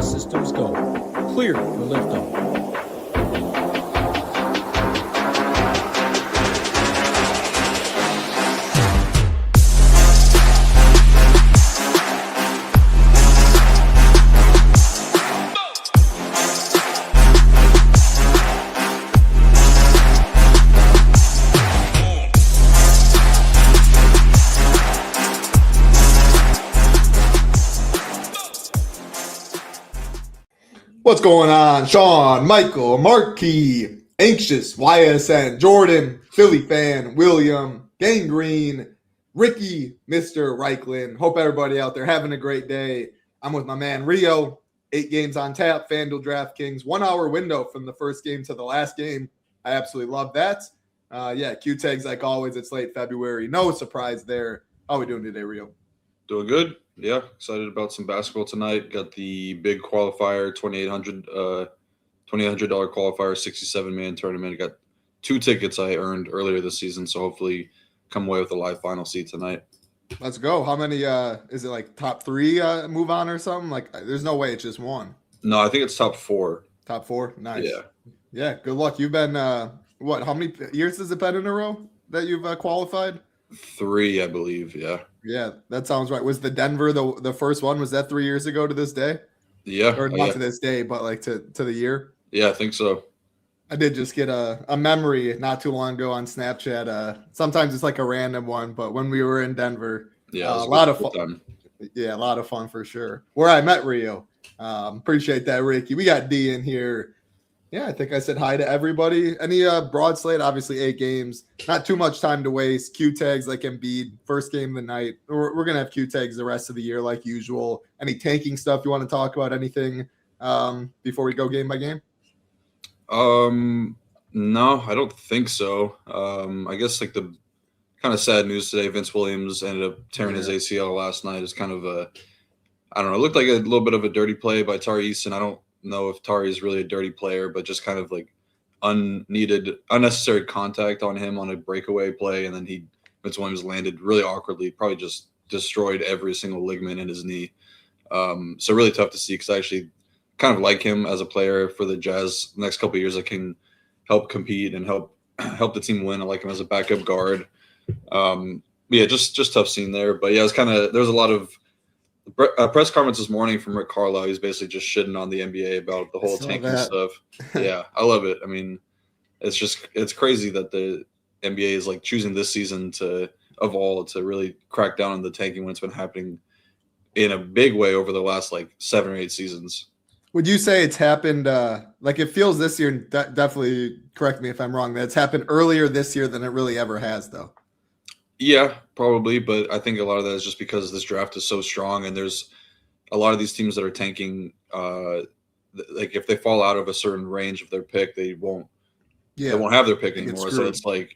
systems go. Clear for liftoff. What's going on? Sean, Michael, Markey, Anxious, YSN, Jordan, Philly fan, William, Gangrene, Ricky, Mr. Reichland. Hope everybody out there having a great day. I'm with my man Rio. 8 games on tap, FanDuel, DraftKings, 1 hour window from the first game to the last game. I absolutely love that. Q tags like always. It's late February. No surprise there. How are we doing today, Rio? Doing good. Yeah, excited about some basketball tonight. Got the big qualifier, $2,800 qualifier, 67-man tournament. Got 2 tickets I earned earlier this season, so hopefully come away with a live final seat tonight. Let's go. How many is it, like top 3 move on or something? Like there's no way it's just one. No, I think it's top 4. Top 4? Nice. Yeah, good luck. You've been how many years has it been in a row that you've qualified? 3, I believe. Yeah, that sounds right. Was the Denver the first one? Was that 3 years ago to this day? Yeah. Or not to this day, but like to the year? Yeah, I think so. I did just get a memory not too long ago on Snapchat. Sometimes it's like a random one, but when we were in Denver, yeah, a lot of fun. Yeah, a lot of fun for sure. Where I met Rio. Appreciate that, Ricky. We got D in here. Yeah, I think I said hi to everybody. Any broad slate? Obviously, 8 games. Not too much time to waste. Q tags like Embiid, first game of the night. We're going to have Q tags the rest of the year like usual. Any tanking stuff you want to talk about? Anything before we go game by game? No, I don't think so. I guess like the kind of sad news today, Vince Williams ended up tearing his ACL last night. Is kind of I don't know, it looked like a little bit of a dirty play by Tari Eason. I don't know if Tari is really a dirty player, but just kind of like unnecessary contact on him on a breakaway play, and then Vince Williams landed really awkwardly, probably just destroyed every single ligament in his knee. So really tough to see, because I actually kind of like him as a player for the Jazz. The next couple of years, I can help compete and help the team win. I like him as a backup guard. Just tough scene there. But yeah, there was a lot of press conference this morning from Rick Carlisle. He's basically just shitting on the NBA about the whole tanking stuff. Yeah, I love it. I mean, it's crazy that the NBA is like choosing this season to really crack down on the tanking when it's been happening in a big way over the last like 7 or 8 seasons. Would you say it's happened like it feels this year? Definitely correct me if I'm wrong. That it's happened earlier this year than it really ever has, though. Yeah, probably, but I think a lot of that is just because this draft is so strong, and there's a lot of these teams that are tanking. Like if they fall out of a certain range of their pick, they won't have their pick anymore. So it's like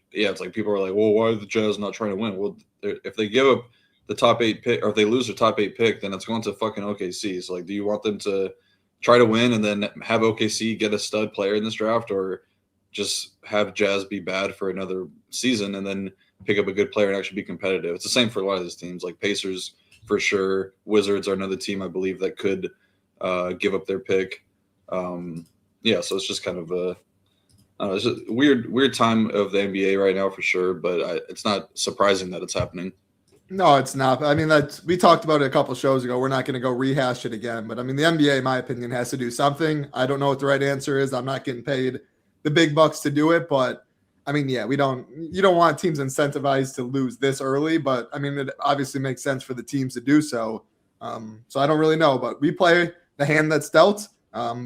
people are like, well, why are the Jazz not trying to win? Well, if they give up the top 8 pick, or if they lose their top 8 pick, then it's going to fucking OKC. So like, do you want them to try to win and then have OKC get a stud player in this draft, or just have Jazz be bad for another season and then pick up a good player and actually be competitive? It's the same for a lot of these teams, like Pacers for sure. Wizards are another team I believe that could give up their pick. So it's just kind of it's a weird time of the NBA right now for sure, but it's not surprising that it's happening. No, it's not. I mean, we talked about it a couple shows ago. We're not going to go rehash it again, but I mean, the NBA, in my opinion, has to do something. I don't know what the right answer is. I'm not getting paid the big bucks to do it, but I mean, yeah, you don't want teams incentivized to lose this early, but I mean, it obviously makes sense for the teams to do so. So I don't really know, but we play the hand that's dealt.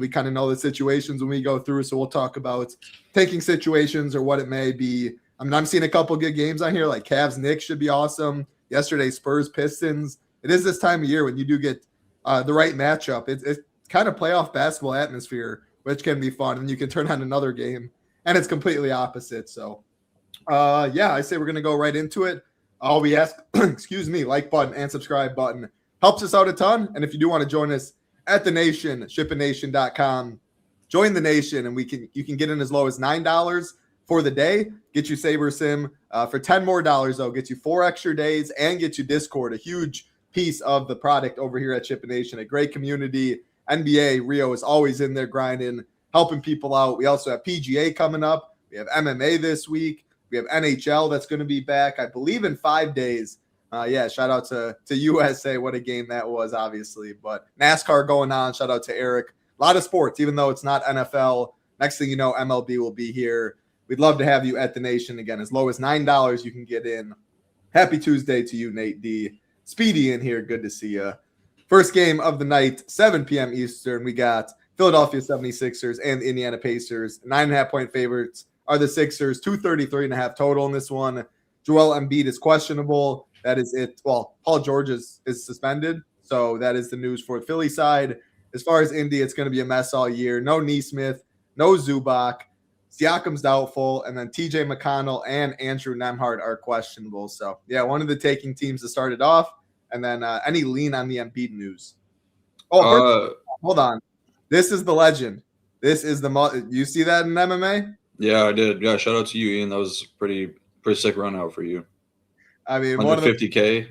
We kind of know the situations when we go through, so we'll talk about taking situations or what it may be. I mean, I'm seeing a couple good games on here, like Cavs Knicks should be awesome. Yesterday, Spurs Pistons. It is this time of year when you do get the right matchup. It's kind of playoff basketball atmosphere, which can be fun, and you can turn on another game, and it's completely opposite. So, I say we're going to go right into it. All we ask, like button and subscribe button helps us out a ton. And if you do want to join us at the Nation, shippingnation.com, join the Nation, and you can get in as low as $9 for the day, get you Saber Sim for $10 more, though, get you 4 extra days and get you Discord, a huge piece of the product over here at Shipping Nation, a great community. NBA, Rio is always in there grinding, helping people out. We also have PGA coming up. We have MMA this week. We have NHL that's going to be back, I believe, in 5 days. Shout out to USA. What a game that was, obviously. But NASCAR going on. Shout out to Eric. A lot of sports, even though it's not NFL. Next thing you know, MLB will be here. We'd love to have you at the Nation again. As low as $9 you can get in. Happy Tuesday to you, Nate D. Speedy in here. Good to see you. First game of the night, 7 p.m. Eastern. We got Philadelphia 76ers and Indiana Pacers. 9.5-point favorites are the Sixers. 233.5 total in this one. Joel Embiid is questionable. That is it. Well, Paul George is suspended. So that is the news for the Philly side. As far as Indy, it's going to be a mess all year. No Nesmith, no Zubac. Siakam's doubtful, and then TJ McConnell and Andrew Nembhard are questionable. So, yeah, one of the taking teams to start it off, and then any lean on the Embiid news. Hold on. This is the legend. This is the you see that in MMA? Yeah, I did. Yeah, shout out to you, Ian. That was pretty sick run out for you. I mean, $150K.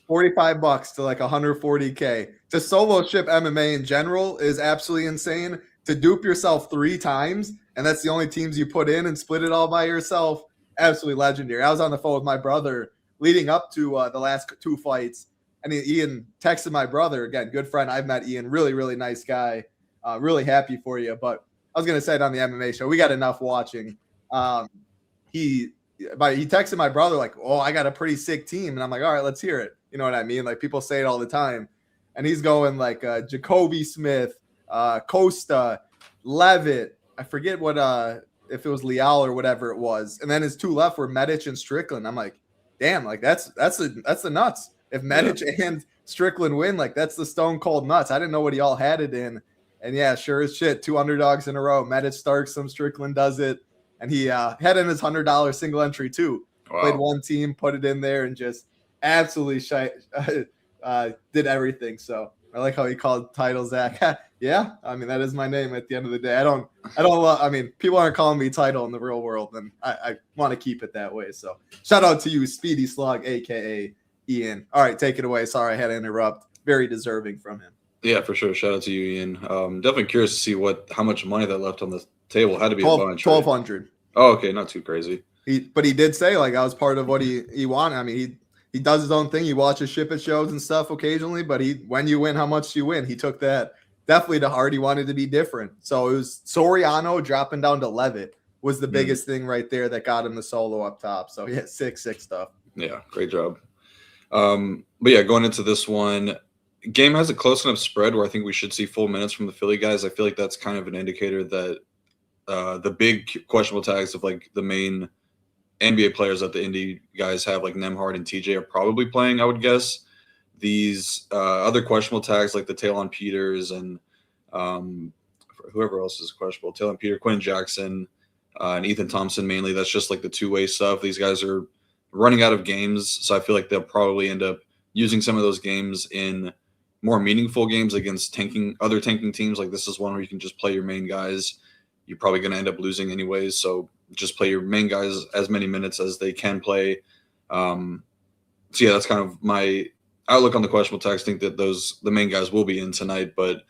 $45 to like $140K. To solo ship MMA in general is absolutely insane. To dupe yourself 3 times, and that's the only teams you put in and split it all by yourself, absolutely legendary. I was on the phone with my brother leading up to the last 2 fights, and Ian texted my brother, again, good friend. I've met Ian, really, really nice guy. Really happy for you. But I was going to say it on the MMA show. We got enough watching. He texted my brother like, oh, I got a pretty sick team. And I'm like, all right, let's hear it. You know what I mean? Like, people say it all the time. And he's going like Jacoby Smith, Costa, Levitt. I forget what if it was Leal or whatever it was. And then his 2 left were Medic and Strickland. I'm like, damn, like that's the nuts. If Medic and Strickland win, like that's the stone cold nuts. I didn't know what he all had it in. And yeah, sure as shit, 2 underdogs in a row. Medic starts some, Strickland does it. And he had in his $100 single entry too. Wow. Played one team, put it in there, and just absolutely did everything. So I like how he called title Zach. Yeah, I mean that is my name at the end of the day. I don't love. I mean, people aren't calling me title in the real world, and I want to keep it that way. So shout out to you, Speedy Slug, aka Ian. All right, take it away. Sorry, I had to interrupt. Very deserving from him. Yeah, for sure. Shout out to you, Ian. Definitely curious to see how much money that left on the table. Had to be 12, a bunch. 1,200. Right? Oh, okay, not too crazy. But he did say like I was part of what he wanted. I mean, he does his own thing. He watches ship at shows and stuff occasionally. But when you win, how much you win? He took that definitely to heart. He wanted to be different. So it was Soriano dropping down to Levitt was the biggest thing right there that got him the solo up top. So yeah, sick stuff. Yeah, great job. But yeah, going into this one, game has a close enough spread where I think we should see full minutes from the Philly guys. I feel like that's kind of an indicator that the big questionable tags of like the main NBA players that the Indy guys have, like Nembhard and TJ, are probably playing, I would guess. These other questionable tags like the Talon Peters and whoever else is questionable, Talon Peter, Quinn Jackson, and Ethan Thompson mainly. That's just like the two-way stuff. These guys are running out of games, so I feel like they'll probably end up using some of those games in more meaningful games against other tanking teams. Like this is one where you can just play your main guys. You're probably going to end up losing anyways, so just play your main guys as many minutes as they can play. So yeah, that's kind of my outlook on the questionable tags. I think that the main guys will be in tonight, but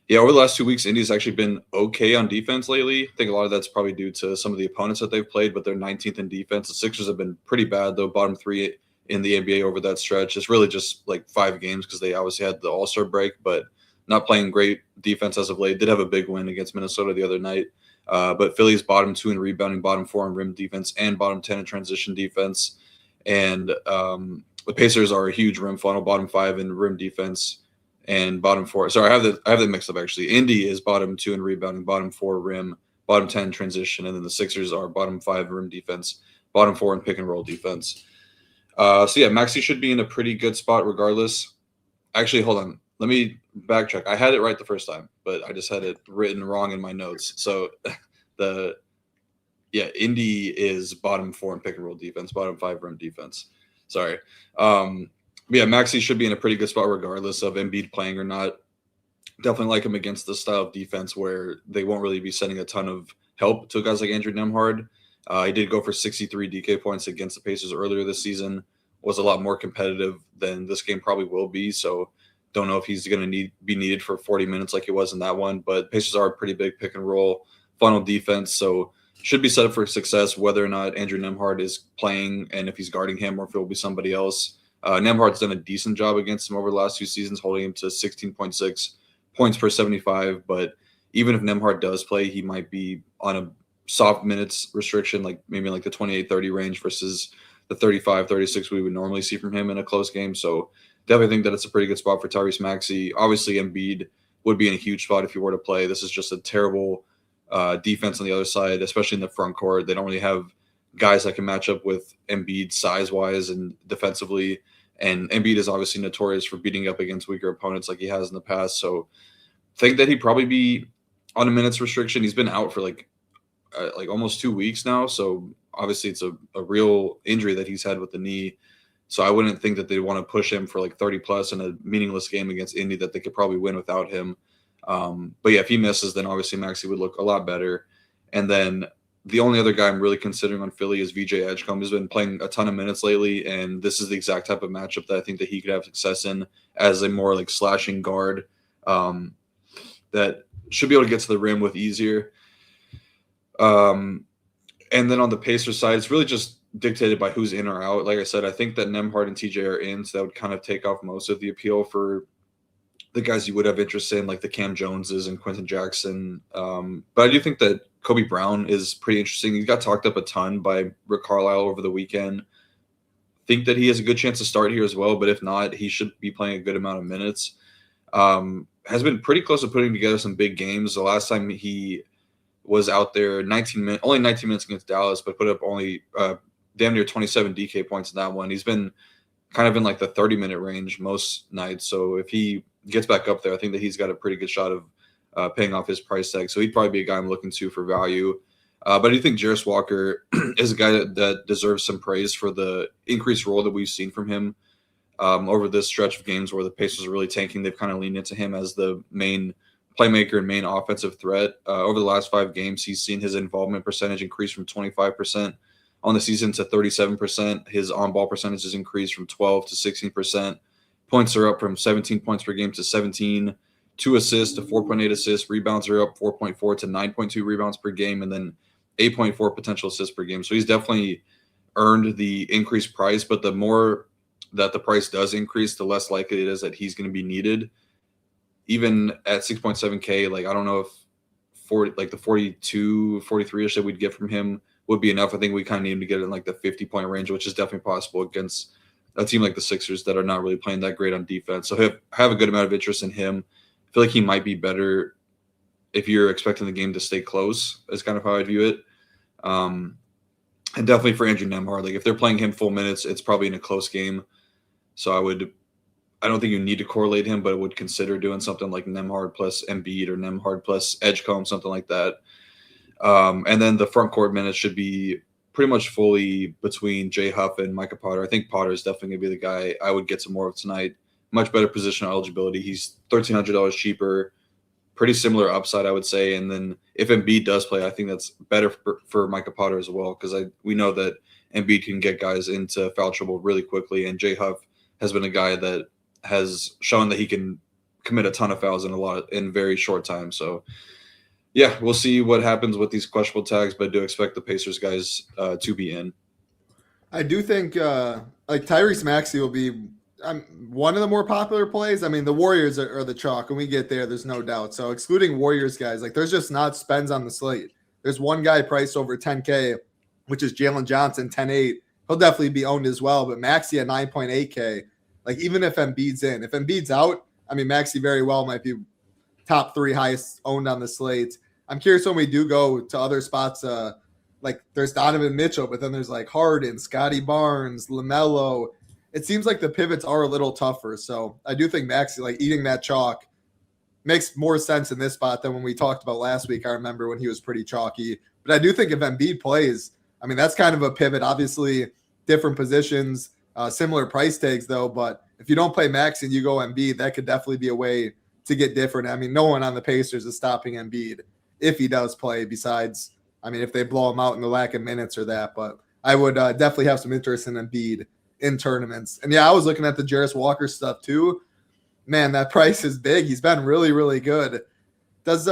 yeah, over the last 2 weeks, Indy's actually been okay on defense lately. I think a lot of that's probably due to some of the opponents that they've played, but they're 19th in defense. The Sixers have been pretty bad, though, bottom 3 in the NBA over that stretch. It's really just like 5 games because they obviously had the All-Star break, but not playing great defense as of late. Did have a big win against Minnesota the other night. But Philly's bottom 2 in rebounding, bottom 4 in rim defense, and bottom 10 in transition defense. And the Pacers are a huge rim funnel, bottom 5 in rim defense and bottom 4. Sorry, I have that mixed up actually. Indy is bottom 2 in rebounding, bottom 4 rim, bottom 10 transition, and then the Sixers are bottom 5 rim defense, bottom 4 in pick and roll defense. So yeah, Maxey should be in a pretty good spot regardless. Actually, hold on. Let me backtrack. I had it right the first time, but I just had it written wrong in my notes. So Indy is bottom 4 in pick and roll defense, bottom 5 rim defense. Sorry. Yeah, Maxey should be in a pretty good spot regardless of Embiid playing or not. Definitely like him against the style of defense where they won't really be sending a ton of help to guys like Andrew Nembhard. He did go for 63 DK points against the Pacers earlier this season. Was a lot more competitive than this game probably will be. So don't know if he's going to be needed for 40 minutes like he was in that one, but Pacers are a pretty big pick and roll funnel defense, so should be set up for success whether or not Andrew Nembhard is playing and if he's guarding him or if it will be somebody else. Nembhard's done a decent job against him over the last 2 seasons, holding him to 16.6 points per 75, but even if Nembhard does play, he might be on a soft minutes restriction, like maybe like the 28-30 range versus the 35-36 we would normally see from him in a close game. So definitely think that it's a pretty good spot for Tyrese Maxey. Obviously, Embiid would be in a huge spot if he were to play. This is just a terrible defense on the other side, especially in the front court. They don't really have guys that can match up with Embiid size-wise and defensively. And Embiid is obviously notorious for beating up against weaker opponents like he has in the past. So think that he'd probably be on a minutes restriction. He's been out for like almost 2 weeks now. So obviously it's a real injury that he's had with the knee. So I wouldn't think that they'd want to push him for like 30 plus in a meaningless game against Indy that they could probably win without him. But yeah, if he misses, then obviously Maxey would look a lot better. And then the only other guy I'm really considering on Philly is VJ Edgecombe. He's been playing a ton of minutes lately, and this is the exact type of matchup that I think that he could have success in as a more like slashing guard that should be able to get to the rim with easier. And then on the Pacers side, it's really just dictated by who's in or out. Like I said, I think that Nembhard and TJ are in, so that would kind of take off most of the appeal for the guys you would have interest in, like the Cam Joneses and Quentin Jackson. But I do think that Kobe Brown is pretty interesting. He got talked up a ton by Rick Carlisle over the weekend. Think that he has a good chance to start here as well, but if not, he should be playing a good amount of minutes. Has been pretty close to putting together some big games. The last time he was out there, only 19 minutes against Dallas, but put up only damn near 27 DK points in that one. He's been kind of in like the 30-minute range most nights. So if he gets back up there, I think that he's got a pretty good shot of paying off his price tag. So he'd probably be a guy I'm looking to for value. But I do think Jarris Walker is a guy that deserves some praise for the increased role that we've seen from him over this stretch of games where the Pacers are really tanking. They've kind of leaned into him as the main playmaker and main offensive threat. Over the last 5 games, he's seen his involvement percentage increase from 25% on the season to 37%. His on-ball percentage has increased from 12 to 16%. Points are up from 17 points per game to 17. 2 assists to 4.8 assists. Rebounds are up 4.4 to 9.2 rebounds per game, and then 8.4 potential assists per game. So he's definitely earned the increased price, but the more that the price does increase, the less likely it is that he's going to be needed. Even at 6.7K, like I don't know if the 42, 43-ish that we'd get from him would be enough. I think we kind of need him to get in like the 50-point range, which is definitely possible against a team like the Sixers that are not really playing that great on defense. So have a good amount of interest in him. I feel like he might be better if you're expecting the game to stay close, is kind of how I view it. And definitely for Andrew Nembhard, like if they're playing him full minutes, it's probably in a close game. So I don't think you need to correlate him, but I would consider doing something like Nembhard plus Embiid or Nembhard plus Edgecombe, something like that. And then the front court minutes should be pretty much fully between Jay Huff and Micah Potter. I think Potter is definitely going to be the guy I would get some more of tonight. Much better positional eligibility. He's $1,300 cheaper, pretty similar upside, I would say. And then if Embiid does play, I think that's better for Micah Potter as well, because we know that Embiid can get guys into foul trouble really quickly, and Jay Huff has been a guy that has shown that he can commit a ton of fouls in very short time. So yeah, we'll see what happens with these questionable tags, but I do expect the Pacers guys to be in. I do think like Tyrese Maxey will be one of the more popular plays. I mean, the Warriors are the chalk, and we get there's no doubt. So excluding Warriors guys, like there's just not spends on the slate. There's one guy priced over 10K, which is Jalen Johnson, 10.8. He'll definitely be owned as well, but Maxey at 9.8K. Like even if Embiid's in, if Embiid's out, I mean, Maxey very well might be top 3 highest owned on the slate. I'm curious when we do go to other spots, like there's Donovan Mitchell, but then there's like Harden, Scotty Barnes, LaMelo. It seems like the pivots are a little tougher. So I do think Maxey, like eating that chalk, makes more sense in this spot than when we talked about last week. I remember when he was pretty chalky. But I do think if Embiid plays, I mean, that's kind of a pivot. Obviously, different positions, similar price tags though. But if you don't play Maxey and you go Embiid, that could definitely be a way to get different. I mean, no one on the Pacers is stopping Embiid if he does play, besides, I mean, if they blow him out in the lack of minutes or that. But I would definitely have some interest in Embiid in tournaments. And yeah, I was looking at the Jarris Walker stuff too. man, that price is big. He's been really, really good. Does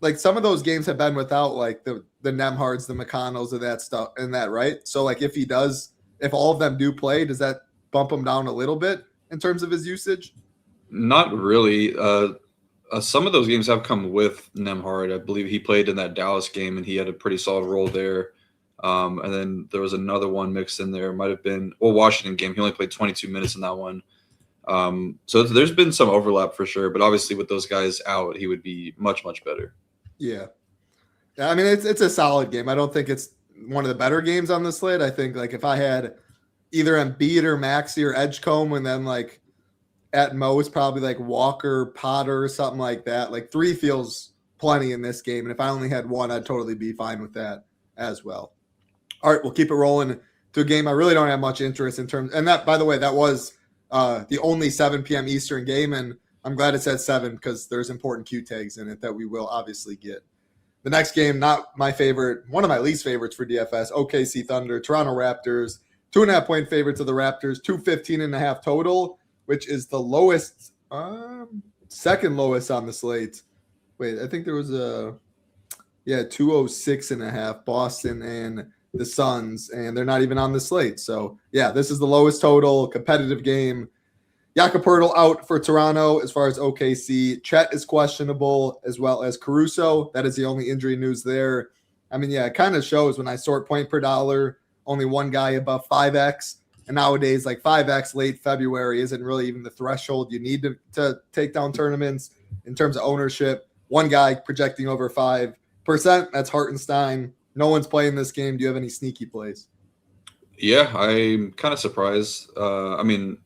like some of those games have been without like the Nemhards, the McConnells, and that stuff and that, right? So like if all of them do play, does that bump him down a little bit in terms of his usage? Not really. Some of those games have come with Nemhard. I believe he played in that Dallas game, and he had a pretty solid role there. And then there was another one mixed in there. Might have been Washington game. He only played 22 minutes in that one. So there's been some overlap for sure. But obviously, with those guys out, he would be much, much better. Yeah. I mean, it's a solid game. I don't think it's one of the better games on the slate. I think like if I had either Embiid or Maxey or Edgecombe, and then like at most probably like Walker, Potter, or something like that. Like 3 feels plenty in this game. And if I only had 1, I'd totally be fine with that as well. All right, we'll keep it rolling to a game I really don't have much interest in terms. And that, by the way, that was the only 7 p.m. Eastern game. And I'm glad it said 7 because there's important Q tags in it that we will obviously get. The next game, not my favorite, one of my least favorites for DFS, OKC Thunder, Toronto Raptors, 2.5-point favorites of the Raptors, 215.5 total, which is the lowest, second lowest on the slate. Wait, I think there was 206.5, Boston and the Suns, and they're not even on the slate. So, yeah, this is the lowest total, competitive game. Jakob Poeltl out for Toronto as far as OKC. Chet is questionable as well as Caruso. That is the only injury news there. I mean, yeah, it kind of shows when I sort point per dollar, only one guy above 5X. And nowadays, like 5X late February isn't really even the threshold you need to take down tournaments in terms of ownership. One guy projecting over 5%. That's Hartenstein. No one's playing this game. Do you have any sneaky plays? Yeah, I'm kind of surprised. I mean,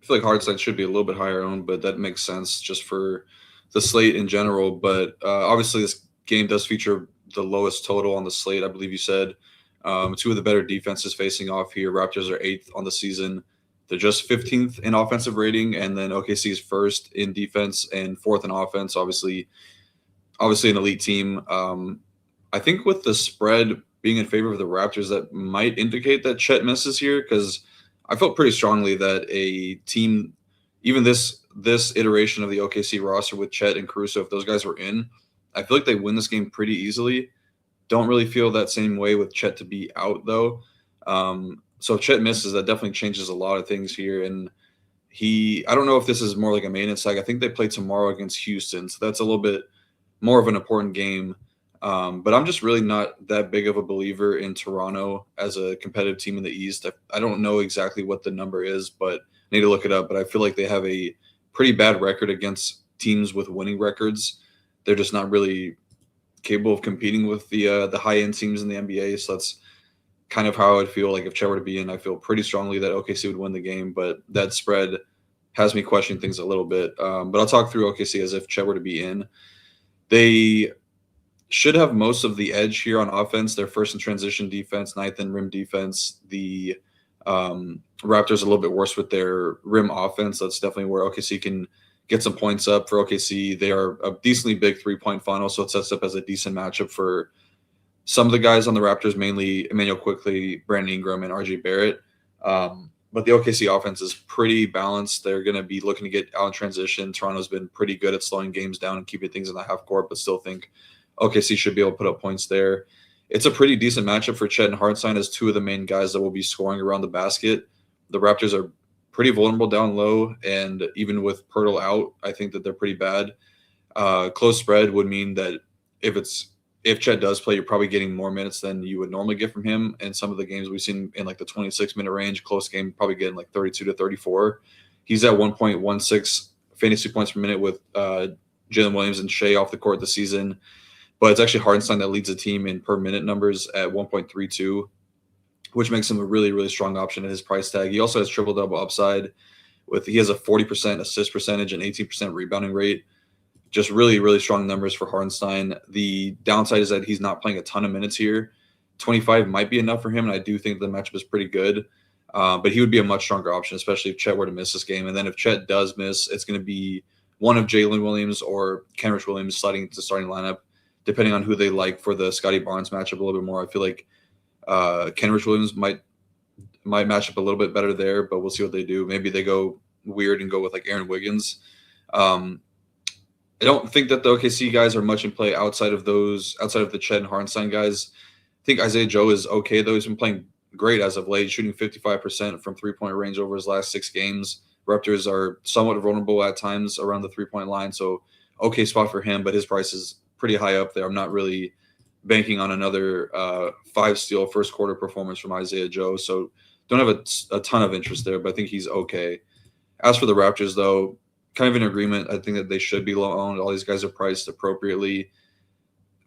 I feel like Hartenstein should be a little bit higher owned, but that makes sense just for the slate in general. But obviously, this game does feature the lowest total on the slate, I believe you said. 2 of the better defenses facing off here. Raptors are 8th on the season. They're just 15th in offensive rating, and then OKC is 1st in defense and 4th in offense. Obviously an elite team. I think with the spread being in favor of the Raptors, that might indicate that Chet misses here, because I felt pretty strongly that a team, even this iteration of the OKC roster with Chet and Caruso, if those guys were in, I feel like they win this game pretty easily. Don't really feel that same way with Chet to be out, though. So if Chet misses, that definitely changes a lot of things here. And I don't know if this is more like a maintenance tag. I think they play tomorrow against Houston, so that's a little bit more of an important game. But I'm just really not that big of a believer in Toronto as a competitive team in the East. I don't know exactly what the number is, but I need to look it up. But I feel like they have a pretty bad record against teams with winning records. They're just not really capable of competing with the high-end teams in the NBA. So that's kind of how I would feel like if Chet were to be in. I feel pretty strongly that OKC would win the game, but that spread has me questioning things a little bit. But I'll talk through OKC as if Chet were to be in. They should have most of the edge here on offense. They're 1st in transition defense, 9th in rim defense. The Raptors a little bit worse with their rim offense. That's definitely where OKC can get some points up. For OKC, they are a decently big 3-point funnel, so it sets up as a decent matchup for some of the guys on the Raptors, mainly Emmanuel Quickley, Brandon Ingram, and RJ Barrett. But the OKC offense is pretty balanced. They're going to be looking to get out in transition. Toronto's been pretty good at slowing games down and keeping things in the half court, but still think OKC should be able to put up points there. It's a pretty decent matchup for Chet and Hartenstein as 2 of the main guys that will be scoring around the basket. The Raptors are pretty vulnerable down low, and even with Poeltl out, I think that they're pretty bad. Close spread would mean that if Chet does play, you're probably getting more minutes than you would normally get from him. And some of the games we've seen in like the 26-minute range, close game, probably getting like 32 to 34. He's at 1.16 fantasy points per minute with Jalen Williams and Shea off the court this season. But it's actually Hartenstein that leads the team in per minute numbers at 1.32, which makes him a really, really strong option at his price tag. He also has triple-double upside. He has a 40% assist percentage and 18% rebounding rate. Just really, really strong numbers for Hartenstein. The downside is that he's not playing a ton of minutes here. 25 might be enough for him, and I do think the matchup is pretty good. But he would be a much stronger option, especially if Chet were to miss this game. And then if Chet does miss, it's going to be one of Jalen Williams or Kenrich Williams sliding into the starting lineup, depending on who they like for the Scotty Barnes matchup a little bit more. I feel like Kenrich Williams might match up a little bit better there, but we'll see what they do. Maybe they go weird and go with like Aaron Wiggins I don't think that the OKC guys are much in play outside of the Chet and Hartenstein guys. I think Isaiah Joe is okay, though. He's been playing great as of late, shooting 55% from three-point range over his last 6 games. Raptors are somewhat vulnerable at times around the three-point line, so okay spot for him, but his price is pretty high up there. I'm not really banking on another 5-steal first-quarter performance from Isaiah Joe, so don't have a ton of interest there, but I think he's okay. As for the Raptors, though, kind of in agreement. I think that they should be low-owned. All these guys are priced appropriately.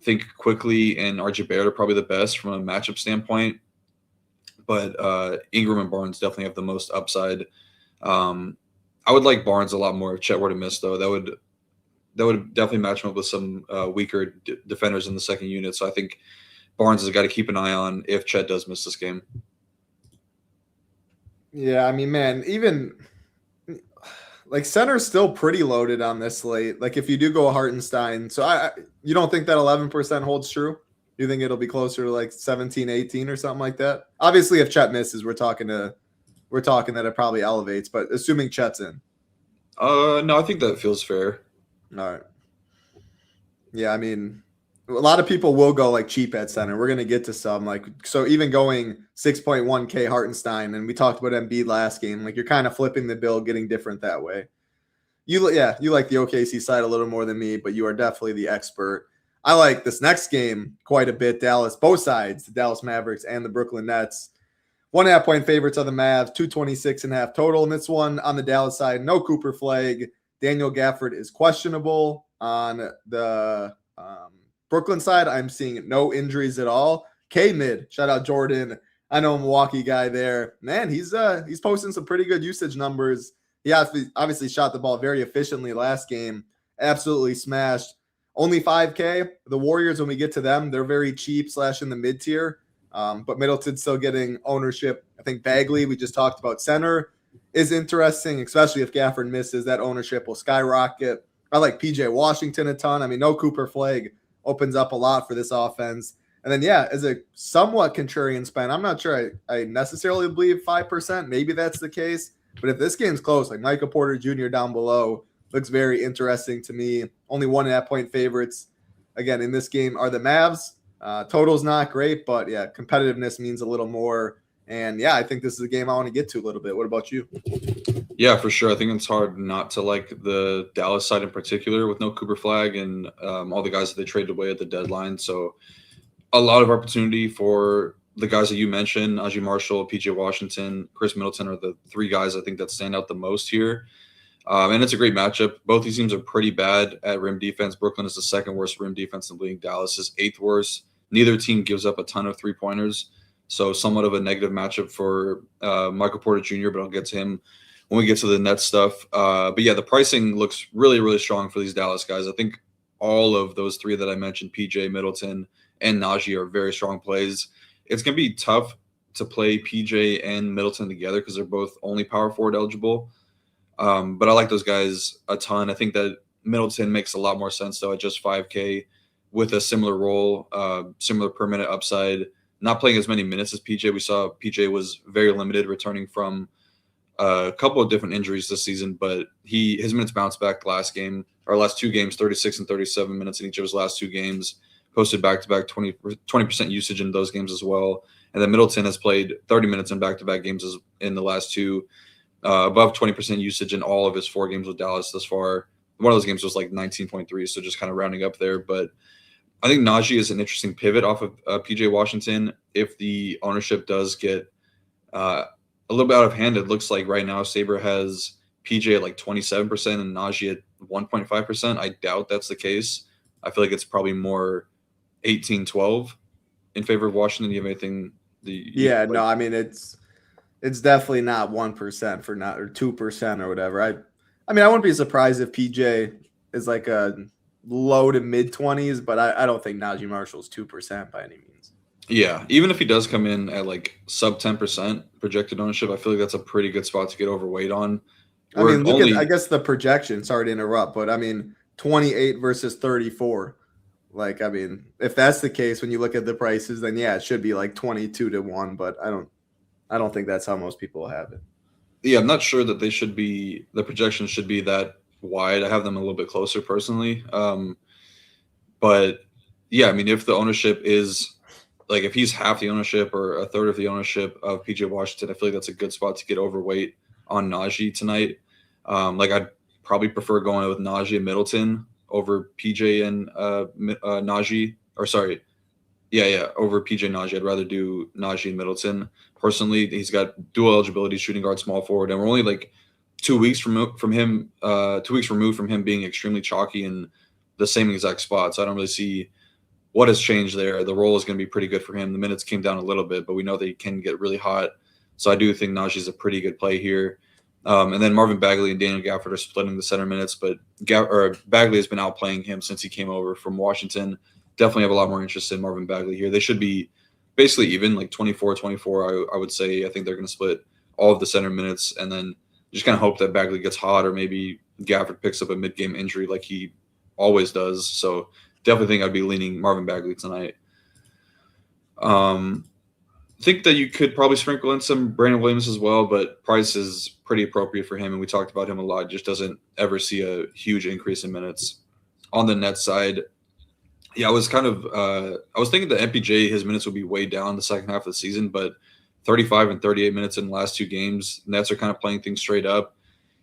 I think Quickly and RJ Barrett are probably the best from a matchup standpoint, but Ingram and Barnes definitely have the most upside. I would like Barnes a lot more if Chet were to miss, though. That would definitely match him up with some weaker defenders in the second unit. So I think Barnes has got to keep an eye on if Chet does miss this game. Yeah, I mean, man, even like center's still pretty loaded on this slate. Like if you do go Hartenstein, so you don't think that 11% holds true? You think it'll be closer to like 17, 18 or something like that? Obviously, if Chet misses, we're talking that it probably elevates, but assuming Chet's in. No, I think that feels fair. All right. Yeah, I mean, a lot of people will go like cheap at center. We're going to get to some so even going 6.1K Hartenstein, and we talked about Embiid last game, like you're kind of flipping the bill, getting different that way. You like the OKC side a little more than me, but you are definitely the expert. I like this next game quite a bit. Dallas, both sides, the Dallas Mavericks and the Brooklyn Nets. 1.5 point favorites of the Mavs, 226.5 total. And this one on the Dallas side, no Cooper Flag. Daniel Gafford is questionable. On the Brooklyn side, I'm seeing no injuries at all. K-Mid, shout out Jordan. I know a Milwaukee guy there. Man, he's posting some pretty good usage numbers. He obviously shot the ball very efficiently last game. Absolutely smashed. Only 5K. The Warriors, when we get to them, they're very cheap / in the mid-tier. But Middleton's still getting ownership. I think Bagley, we just talked about center, is interesting, especially if Gafford misses. That ownership will skyrocket. I like PJ Washington a ton. I mean, no Cooper Flag opens up a lot for this offense. And then, yeah, as a somewhat contrarian spend, I'm not sure I necessarily believe 5%. Maybe that's the case. But if this game's close, like Michael Porter Jr. down below, looks very interesting to me. Only 1.5 point favorites. Again, in this game are the Mavs. Total's not great, but yeah, competitiveness means a little more. And yeah, I think this is a game I want to get to a little bit. What about you? Yeah, for sure. I think it's hard not to like the Dallas side in particular with no Cooper Flag and all the guys that they traded away at the deadline. So a lot of opportunity for the guys that you mentioned, Najee Marshall, PJ Washington, Chris Middleton are the 3 guys I think that stand out the most here. And it's a great matchup. Both these teams are pretty bad at rim defense. Brooklyn is the 2nd worst rim defense in the league. Dallas is 8th worst. Neither team gives up a ton of 3-pointers. So somewhat of a negative matchup for Michael Porter Jr., but I'll get to him when we get to the Nets stuff. But yeah, the pricing looks really, really strong for these Dallas guys. I think all of those 3 that I mentioned, PJ, Middleton, and Najee, are very strong plays. It's going to be tough to play PJ and Middleton together because they're both only power forward eligible. But I like those guys a ton. I think that Middleton makes a lot more sense, though, at just 5K with a similar role, similar per minute upside. Not playing as many minutes as PJ. We saw PJ was very limited, returning from a couple of different injuries this season, but his minutes bounced back last 2 games, 36 and 37 minutes in each of his last 2 games. Posted back-to-back 20% usage in those games as well. And then Middleton has played 30 minutes in back-to-back games in the last 2, above 20% usage in all of his 4 games with Dallas thus far. One of those games was like 19.3, so just kind of rounding up there. But I think Najee is an interesting pivot off of PJ Washington. If the ownership does get a little bit out of hand, it looks like right now Sabre has PJ at like 27% and Najee at 1.5%. I doubt that's the case. I feel like it's probably more 18-12 in favor of Washington. Do you have anything? No, I mean, it's definitely not 1% for not or 2% or whatever. I mean, I wouldn't be surprised if PJ is like a low to mid 20s, but I don't think Najee Marshall's 2% by any means. Yeah, even if he does come in at like sub 10% projected ownership, I feel like that's a pretty good spot to get overweight on. I mean, look at, I guess the projection, sorry to interrupt, but I mean, 28 versus 34. Like, I mean, if that's the case, when you look at the prices, then yeah, it should be like 22-1, but I don't think that's how most people have it. Yeah, I'm not sure that the projections should be that wide. I have them a little bit closer personally. But yeah, I mean, if the ownership is like if he's half the ownership or a third of the ownership of PJ Washington, I feel like that's a good spot to get overweight on Najee tonight. Like I'd probably prefer going with Najee and Middleton over PJ and Najee. Or sorry, over PJ Najee. I'd rather do Najee and Middleton. Personally, he's got dual eligibility, shooting guard, small forward, and we're only like 2 weeks from him. 2 weeks removed from him being extremely chalky in the same exact spot. So I don't really see what has changed there. The role is going to be pretty good for him. The minutes came down a little bit, but we know that he can get really hot. So I do think Najee's a pretty good play here. And then Marvin Bagley and Daniel Gafford are splitting the center minutes, but Bagley has been outplaying him since he came over from Washington. Definitely have a lot more interest in Marvin Bagley here. They should be basically even, like 24-24, I would say. I think they're going to split all of the center minutes and then just kind of hope that Bagley gets hot or maybe Gafford picks up a mid-game injury like he always does. So definitely think I'd be leaning Marvin Bagley tonight. Think that you could probably sprinkle in some Brandon Williams as well, but price is pretty appropriate for him, and we talked about him a lot. Just doesn't ever see a huge increase in minutes. On the net side, I was thinking that MPJ, his minutes would be way down the second half of the season, but 35 and 38 minutes in the last 2 games. Nets are kind of playing things straight up.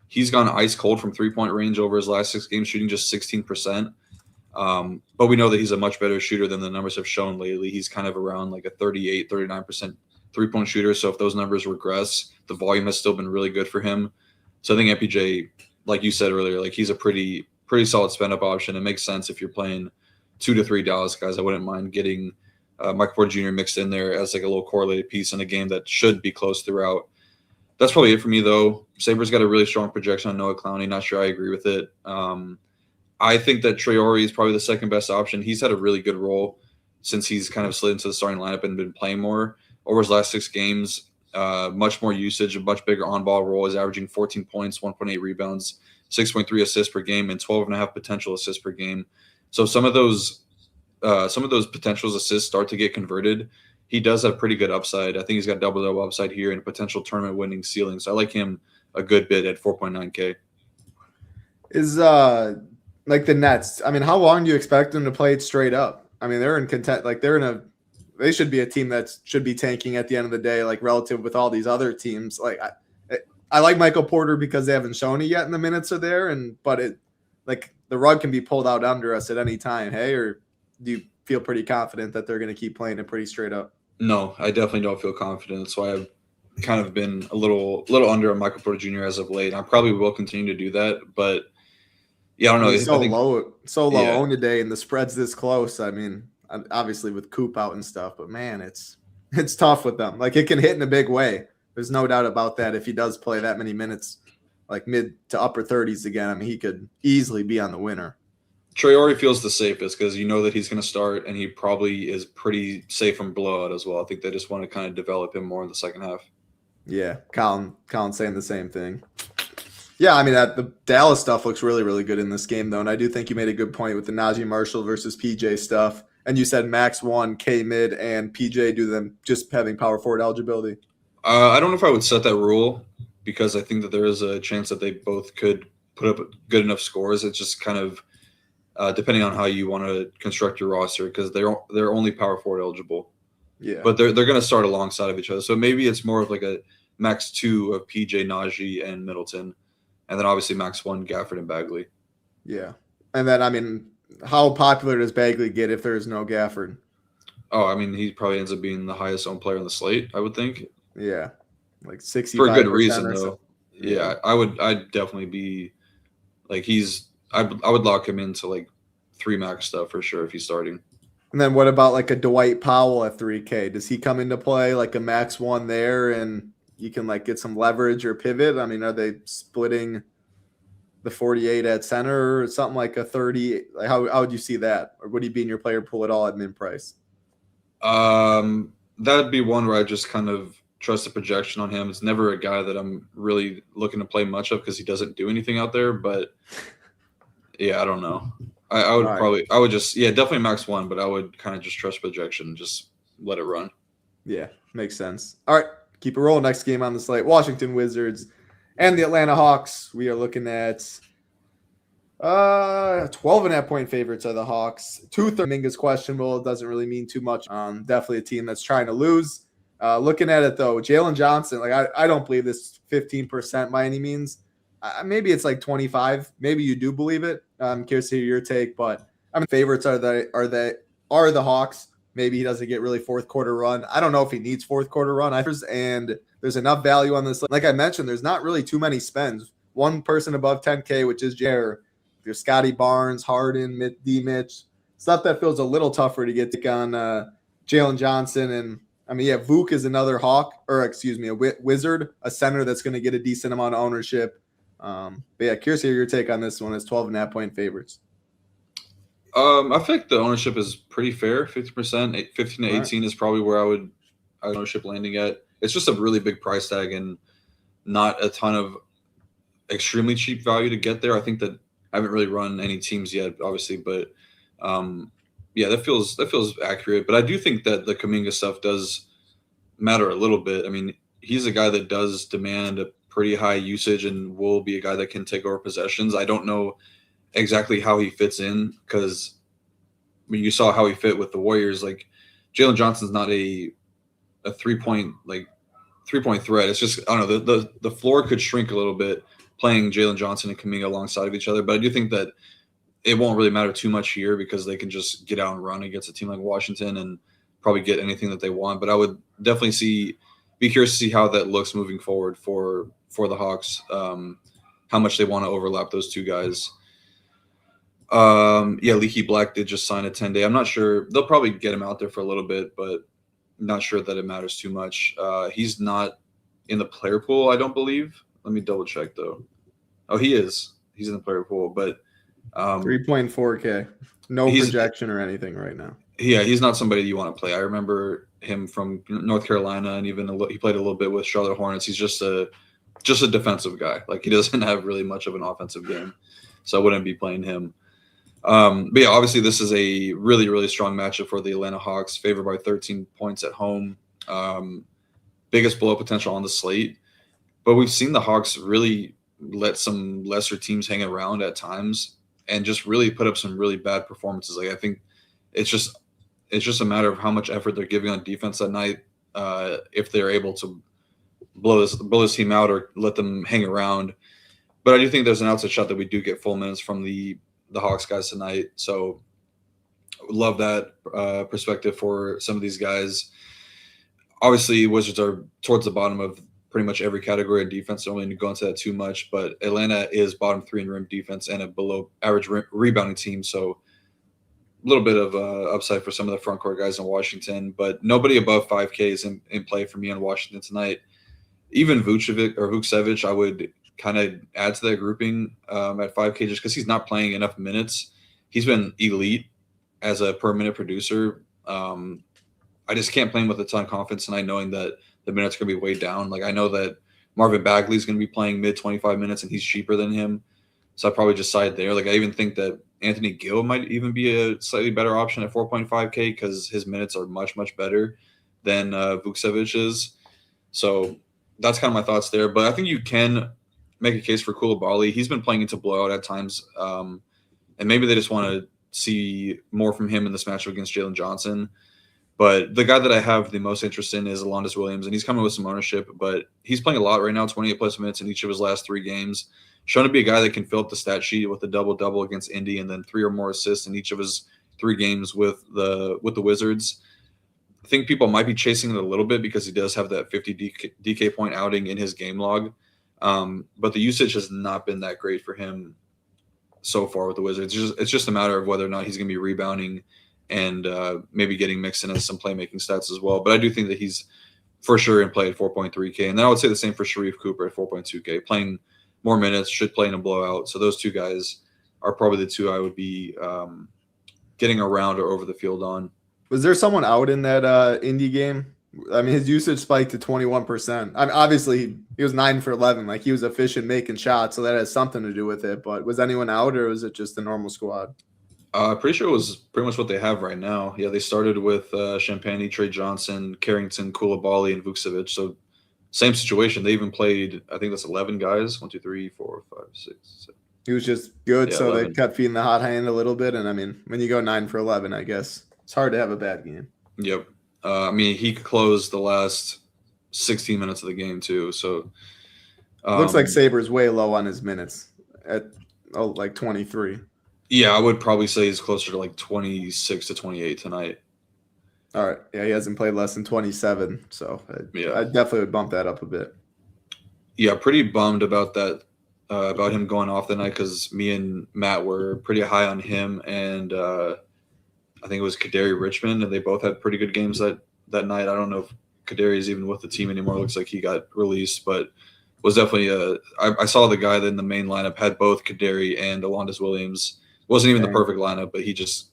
He's gone ice cold from 3-point range over his last 6 games, shooting just 16%. But we know that he's a much better shooter than the numbers have shown lately. He's kind of around like a 38, 39% 3-point shooter. So if those numbers regress, the volume has still been really good for him. So I think MPJ, like you said earlier, like he's a pretty solid spend up option. It makes sense if you're playing 2 to 3 Dallas guys. I wouldn't mind getting Michael Porter Jr. mixed in there as like a little correlated piece in a game that should be close throughout. That's probably it for me, though. Sabres got a really strong projection on Noah Clowney. Not sure I agree with it. I think that Traore is probably the second best option. He's had a really good role since he's kind of slid into the starting lineup and been playing more over his last 6 games. Much more usage, a much bigger on-ball role. He's averaging 14 points, 1.8 rebounds, 6.3 assists per game, and 12.5 potential assists per game. So some of those potential assists start to get converted. He does have pretty good upside. I think he's got double-double upside here and a potential tournament-winning ceiling. So I like him a good bit at 4.9K. Is like the Nets, I mean, how long do you expect them to play it straight up? I mean, they're in content, like they should be a team that should be tanking at the end of the day, like relative with all these other teams. Like I like Michael Porter because they haven't shown it yet and the minutes are there, but it like the rug can be pulled out under us at any time. Hey, or do you feel pretty confident that they're going to keep playing it pretty straight up? No, I definitely don't feel confident. That's why I've kind of been a little under on Michael Porter Jr. as of late. I probably will continue to do that, but yeah, I don't know. He's so low yeah. owned today, and the spread's this close. I mean, obviously with Coop out and stuff, but man, it's tough with them. Like it can hit in a big way. There's no doubt about that. If he does play that many minutes, like mid to upper 30s again, I mean, he could easily be on the winner. Traore feels the safest because you know that he's going to start, and he probably is pretty safe from blowout as well. I think they just want to kind of develop him more in the second half. Yeah, Colin saying the same thing. Yeah, I mean, the Dallas stuff looks really, really good in this game, though. And I do think you made a good point with the Najee Marshall versus PJ stuff. And you said max 1, K mid, and PJ do them just having power forward eligibility. I don't know if I would set that rule because I think that there is a chance that they both could put up good enough scores. It's just kind of depending on how you want to construct your roster because they're only power forward eligible. Yeah. But they're going to start alongside of each other. So maybe it's more of like a max 2 of PJ, Najee, and Middleton. And then obviously max 1, Gafford and Bagley. Yeah. And then, I mean, how popular does Bagley get if there is no Gafford? Oh, I mean, he probably ends up being the highest owned player on the slate, I would think. Yeah. Like 60 for a good reason, though. So. Yeah, I'd definitely be like I would lock him into like 3 max stuff for sure if he's starting. And then what about like a Dwight Powell at 3K? Does he come into play like a max 1 there and you can like get some leverage or pivot? I mean, are they splitting the 48 at center or something like a 30? Like how would you see that? Or would he be in your player pool at all at min price? That'd be one where I just kind of trust the projection on him. It's never a guy that I'm really looking to play much of because he doesn't do anything out there. But yeah, I don't know. I would definitely max 1, but I would kind of just trust projection and just let it run. Yeah, makes sense. All right, keep it rolling. Next game on the slate, Washington Wizards and the Atlanta Hawks. We are looking at 12.5 point favorites are the Hawks. 2/3 Minga's questionable. It doesn't really mean too much. Definitely a team that's trying to lose. Looking at it though, Jalen Johnson, like I don't believe this 15% by any means. Maybe it's like 25. Maybe you do believe it. I'm curious to hear your take, but I mean, favorites are the Hawks. Maybe he doesn't get really fourth quarter run. I don't know if he needs fourth quarter run. And there's enough value on this. Like I mentioned, there's not really too many spends. One person above 10K, which is Jair. There's Scotty Barnes, Harden, D. Mitch. Stuff that feels a little tougher to get on Jalen Johnson. And I mean, yeah, Vuk is another Hawk, or excuse me, a Wizard, a center that's going to get a decent amount of ownership. But yeah, curious to hear your take on this one as 12.5 point favorites. I think the ownership is pretty fair. 50%, 15 to 18 is probably where I would ownership landing at. It's just a really big price tag and not a ton of extremely cheap value to get there. I think that I haven't really run any teams yet, obviously, but yeah, that feels accurate. But I do think that the Kuminga stuff does matter a little bit. I mean, he's a guy that does demand a pretty high usage and will be a guy that can take over possessions. I don't know exactly how he fits in because when you saw how he fit with the Warriors, like Jalen Johnson's not a 3-point threat. It's just, I don't know, the floor could shrink a little bit playing Jalen Johnson and Kuminga alongside of each other. But I do think that it won't really matter too much here because they can just get out and run against a team like Washington and probably get anything that they want. But I would definitely be curious to see how that looks moving forward for the Hawks, how much they want to overlap those two guys. Yeah, Leaky Black did just sign a 10-day. I'm not sure. They'll probably get him out there for a little bit, but not sure that it matters too much. He's not in the player pool, I don't believe. Let me double check though. Oh, he is. He's in the player pool, but 3.4K. No projection or anything right now. Yeah, he's not somebody you want to play. I remember him from North Carolina, and even he played a little bit with Charlotte Hornets. He's just a defensive guy. Like he doesn't have really much of an offensive game, so I wouldn't be playing him. But yeah, obviously this is a really, really strong matchup for the Atlanta Hawks, favored by 13 points at home. Biggest blow potential on the slate. But we've seen the Hawks really let some lesser teams hang around at times and just really put up some really bad performances. Like I think it's just a matter of how much effort they're giving on defense that night. If they're able to blow this team out or let them hang around. But I do think there's an outside shot that we do get full minutes from the Hawks guys tonight. So love that perspective for some of these guys. Obviously, Wizards are towards the bottom of pretty much every category of defense. Don't really need to go into that too much, but Atlanta is bottom 3 in rim defense and a below average rebounding team. So a little bit of upside for some of the front court guys in Washington, but nobody above 5K is in play for me on Washington tonight. Even Vukcevic, I would kind of add to that grouping at 5K just because he's not playing enough minutes. He's been elite as a per minute producer. I just can't play him with a ton of confidence tonight, knowing that the minutes are going to be way down. Like I know that Marvin Bagley is going to be playing mid 25 minutes and he's cheaper than him. So I probably just side there. Like I even think that Anthony Gill might even be a slightly better option at 4.5K because his minutes are much, much better than Vukcevic is. So that's kind of my thoughts there. But I think you can make a case for Koulibaly. He's been playing into blowout at times. And maybe they just want to see more from him in this matchup against Jalen Johnson. But the guy that I have the most interest in is Alondas Williams, and he's coming with some ownership, but he's playing a lot right now, 28-plus minutes in each of his last 3 games. Shown to be a guy that can fill up the stat sheet with a double-double against Indy and then 3 or more assists in each of his 3 games with the Wizards. I think people might be chasing it a little bit because he does have that 50 DK point outing in his game log. But the usage has not been that great for him so far with the Wizards. It's just a matter of whether or not he's going to be rebounding and maybe getting mixed in as some playmaking stats as well. But I do think that he's for sure in play at 4.3K. And then I would say the same for Sharif Cooper at 4.2K. Playing more minutes, should play in a blowout. So those two guys are probably the two I would be getting around or over the field on. Was there someone out in that indie game? I mean, his usage spiked to 21%. I mean, obviously, he was 9 for 11. Like, he was efficient making shots, so that has something to do with it. But was anyone out, or was it just the normal squad? Pretty sure it was pretty much what they have right now. Yeah, they started with Champagny, Trey Johnson, Carrington, Koulibaly, and Vukcevic. So same situation. They even played, I think that's 11 guys. 1, 2, 3, 4, 5, 6, 7. He was just good, Yeah, so 11. they kept feeding the hot hand a little bit. And I mean, when you go 9 for 11, I guess it's hard to have a bad game. Yep. I mean, he closed the last 16 minutes of the game too. So Looks like Saber's way low on his minutes at like 23. yeah, I would probably say he's closer to like 26 to 28 tonight. All right. Yeah, he hasn't played less than 27, so I definitely would bump that up a bit. Yeah, pretty bummed about that, about him going off the night because me and Matt were pretty high on him, and I think it was Kadari Richmond, and they both had pretty good games that night. I don't know if Kadari is even with the team anymore. It looks like he got released, but was definitely I saw the guy that in the main lineup had both Kadari and Alondas Williams. Wasn't even the perfect lineup, but he just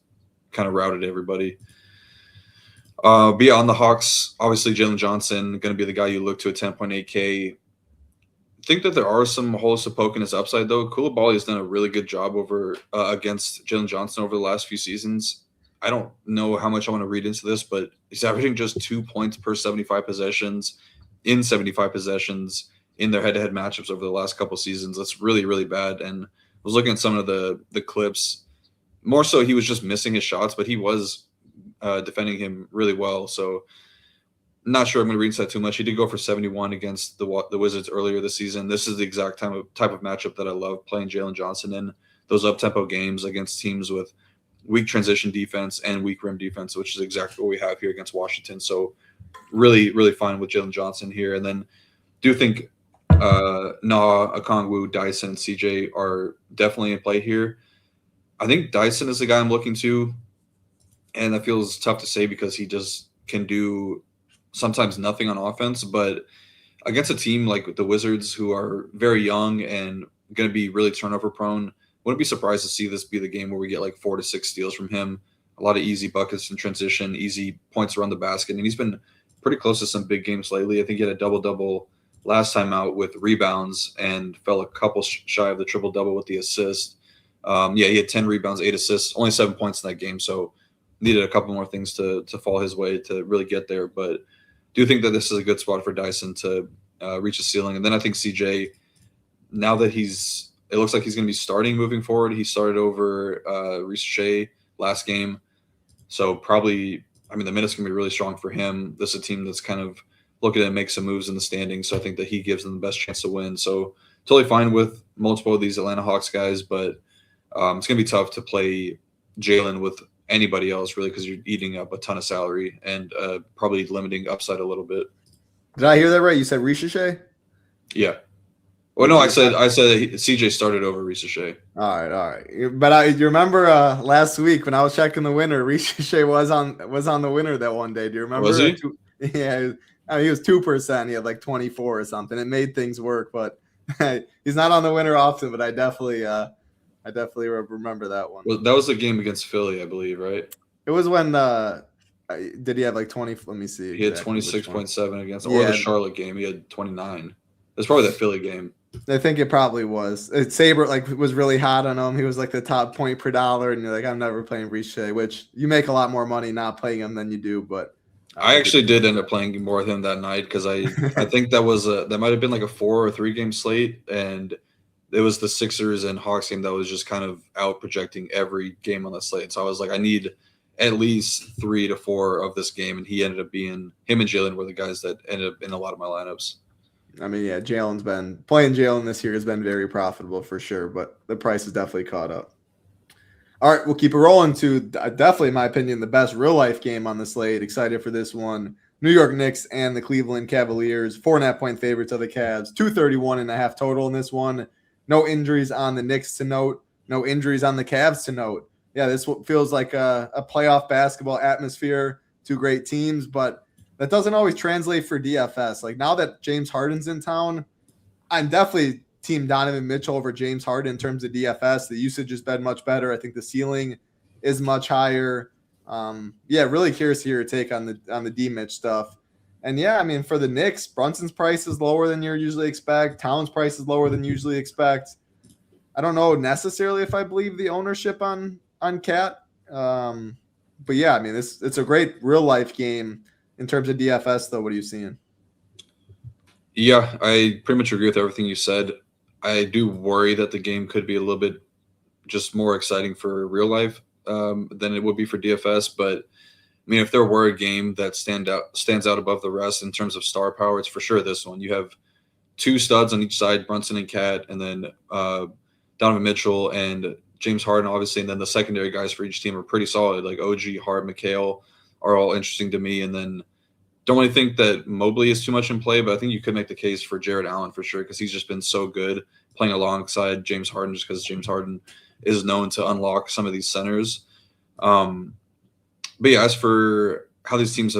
kind of routed everybody. Beyond the Hawks, obviously Jalen Johnson going to be the guy you look to at 10.8K. Think that there are some holes to poke in his upside though. Koulibaly has done a really good job over against Jalen Johnson over the last few seasons. I don't know how much I want to read into this, but he's averaging just 2 points per 75 possessions in 75 possessions in their head-to-head matchups over the last couple seasons. That's really, really bad. And I was looking at some of the clips. More so, he was just missing his shots, but he was defending him really well. So not sure I'm going to read into that too much. He did go for 71 against the Wizards earlier this season. This is the exact type of matchup that I love playing Jalen Johnson in, those up-tempo games against teams with weak transition defense and weak rim defense, which is exactly what we have here against Washington. So really, really fine with Jalen Johnson here. And then do think Okongwu, Dyson, and CJ are definitely in play here. I think Dyson is the guy I'm looking to, and that feels tough to say because he just can do sometimes nothing on offense, but against a team like the Wizards who are very young and going to be really turnover prone, wouldn't be surprised to see this be the game where we get like 4 to 6 steals from him. A lot of easy buckets in transition, easy points around the basket. And he's been pretty close to some big games lately. I think he had a double-double last time out with rebounds and fell a couple shy of the triple-double with the assist. He had 10 rebounds, 8 assists, only 7 points in that game. So needed a couple more things to fall his way to really get there. But do think that this is a good spot for Dyson to reach a ceiling. And then I think CJ, now that it looks like he's going to be starting moving forward. He started over Reece last game. So probably, I mean, the minutes can be really strong for him. This is a team that's kind of looking to make some moves in the standings. So I think that he gives them the best chance to win. So totally fine with multiple of these Atlanta Hawks guys, but it's going to be tough to play Jalen with anybody else really because you're eating up a ton of salary and probably limiting upside a little bit. Did I hear that right? You said Reece? Yeah. Well, no, I said CJ started over Reece. All right. But you remember last week when I was checking the winner, Reece was on the winner that one day. Do you remember? Was he? Yeah, I mean, he was 2%. He had like 24 or something. It made things work, but he's not on the winner often. But I definitely remember that one. Well, that was the game against Philly, I believe, right? It was when did he have like 20? Let me see. He had 26.7 against, or the Charlotte game. He had 29. It's probably that Philly game. I think it probably was. Saber was really hot on him. He was like the top point per dollar, and you're like, I'm never playing Reece, which you make a lot more money not playing him than you do. But I actually did end up playing more with him that night because I think that might have been like a 4 or 3 game slate, and it was the Sixers and Hawks game that was just kind of out projecting every game on the slate. So I was like, I need at least 3 to 4 of this game, and he ended up being him and Jalen were the guys that ended up in a lot of my lineups. I mean, yeah, playing Jalen this year has been very profitable for sure, but the price has definitely caught up. All right, we'll keep it rolling to definitely, in my opinion, the best real-life game on the slate. Excited for this one. New York Knicks and the Cleveland Cavaliers, 4.5-point favorites of the Cavs, 231.5 total in this one. No injuries on the Knicks to note. No injuries on the Cavs to note. Yeah, this feels like a playoff basketball atmosphere. 2 great teams, but that doesn't always translate for DFS. Like now that James Harden's in town, I'm definitely team Donovan Mitchell over James Harden in terms of DFS. The usage has been much better. I think the ceiling is much higher. Really curious to hear your take on the D Mitch stuff. And yeah, I mean, for the Knicks, Brunson's price is lower than you usually expect. Towns' price is lower than you usually expect. I don't know necessarily if I believe the ownership on Cat. But yeah, I mean, it's a great real life game. In terms of DFS, though, what are you seeing? Yeah, I pretty much agree with everything you said. I do worry that the game could be a little bit just more exciting for real life than it would be for DFS. But I mean, if there were a game that stands out above the rest in terms of star power, it's for sure this one. You have two studs on each side, Brunson and Cat, and then Donovan Mitchell and James Harden, obviously, and then the secondary guys for each team are pretty solid. Like OG, Hart, McHale are all interesting to me. And then don't really think that Mobley is too much in play, but I think you could make the case for Jared Allen for sure because he's just been so good playing alongside James Harden just because James Harden is known to unlock some of these centers. But yeah, as for how these teams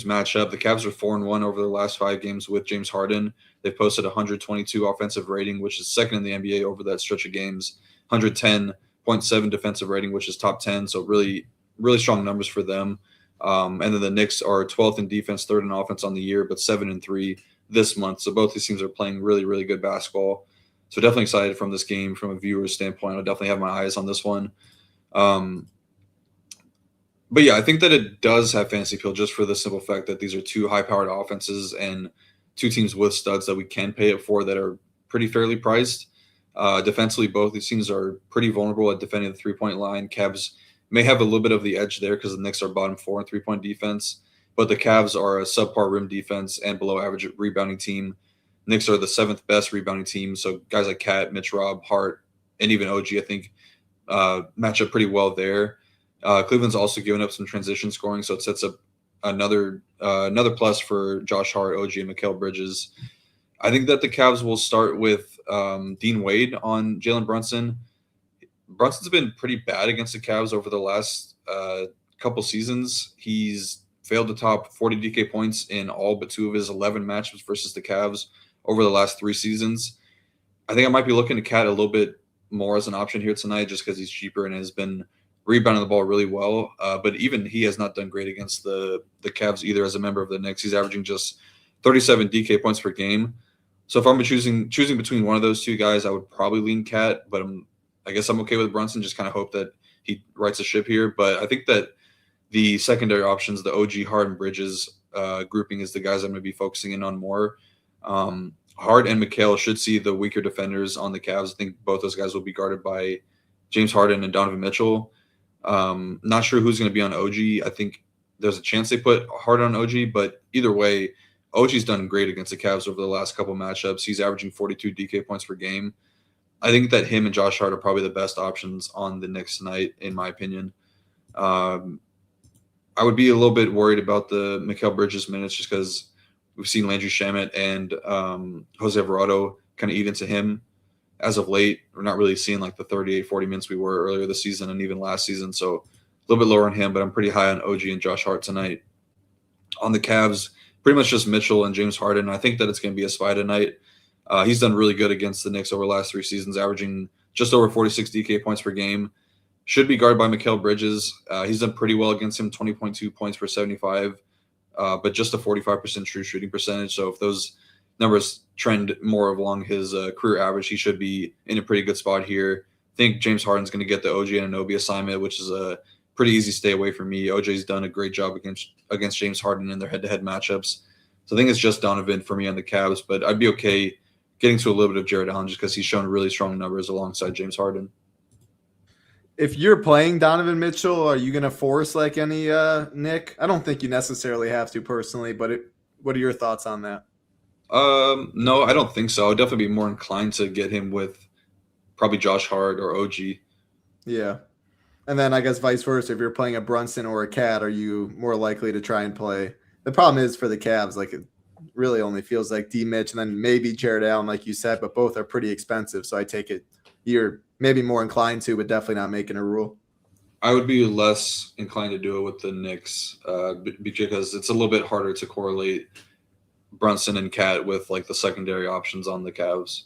match up, the Cavs are 4-1 over their last 5 games with James Harden. They've posted 122 offensive rating, which is second in the NBA over that stretch of games. 110.7 defensive rating, which is top 10. So really, really strong numbers for them. And then the Knicks are 12th in defense, 3rd in offense on the year, but 7-3 this month. So both these teams are playing really, really good basketball. So definitely excited from this game from a viewer's standpoint. I'll definitely have my eyes on this one. But yeah, I think that it does have fantasy appeal just for the simple fact that these are two high-powered offenses and two teams with studs that we can pay it for that are pretty fairly priced. Defensively, both these teams are pretty vulnerable at defending the three-point line. Cavs may have a little bit of the edge there because the Knicks are bottom 4 in three-point defense, but the Cavs are a subpar rim defense and below average rebounding team. Knicks are the 7th best rebounding team, so guys like Cat, Mitch Rob, Hart, and even OG, I think, match up pretty well there. Cleveland's also given up some transition scoring, so it sets up another plus for Josh Hart, OG, and Mikal Bridges. I think that the Cavs will start with Dean Wade on Jalen Brunson. Brunson's been pretty bad against the Cavs over the last couple seasons. He's failed to top 40 DK points in all but 2 of his 11 matchups versus the Cavs over the last 3 seasons. I think I might be looking to Cat a little bit more as an option here tonight just because he's cheaper and has been rebounding the ball really well. But even he has not done great against the Cavs either as a member of the Knicks. He's averaging just 37 DK points per game. So if I'm choosing between one of those two guys, I would probably lean Cat, but I guess I'm okay with Brunson. Just kind of hope that he rights the ship here. But I think that the secondary options, the OG, Hart, and Bridges grouping is the guys I'm going to be focusing in on more. Hart and McHale should see the weaker defenders on the Cavs. I think both those guys will be guarded by James Harden and Donovan Mitchell. Not sure who's going to be on OG. I think there's a chance they put Hart on OG, but either way, OG's done great against the Cavs over the last couple matchups. He's averaging 42 DK points per game. I think that him and Josh Hart are probably the best options on the Knicks tonight, in my opinion. I would be a little bit worried about the Mikal Bridges minutes just because we've seen Landry Shamet and Jose Alvarado kind of eat into him as of late. We're not really seeing like the 38, 40 minutes we were earlier this season and even last season. So a little bit lower on him, but I'm pretty high on OG and Josh Hart tonight. On the Cavs, pretty much just Mitchell and James Harden. I think that it's going to be a spy tonight. He's done really good against the Knicks over the last 3 seasons, averaging just over 46 DK points per game. Should be guarded by Mikal Bridges. He's done pretty well against him, 20.2 points per 75, but just a 45% true shooting percentage. So if those numbers trend more along his career average, he should be in a pretty good spot here. I think James Harden's going to get the OG Anunoby assignment, which is a pretty easy stay away for me. OJ's done a great job against James Harden in their head-to-head matchups. So I think it's just Donovan for me on the Cavs, but I'd be okay getting to a little bit of Jared Allen just because he's shown really strong numbers alongside James Harden. If you're playing Donovan Mitchell, are you going to force like any Nick? I don't think you necessarily have to personally, but what are your thoughts on that? No, I don't think so. I'd definitely be more inclined to get him with probably Josh Hart or OG. Yeah. And then I guess vice versa, if you're playing a Brunson or a Cat, are you more likely to try and play? The problem is for the Cavs, like it really only feels like D Mitch and then maybe Jared Allen, like you said, but both are pretty expensive. So I take it you're maybe more inclined to, but definitely not making a rule. I would be less inclined to do it with the Knicks because it's a little bit harder to correlate Brunson and Cat with like the secondary options on the Cavs.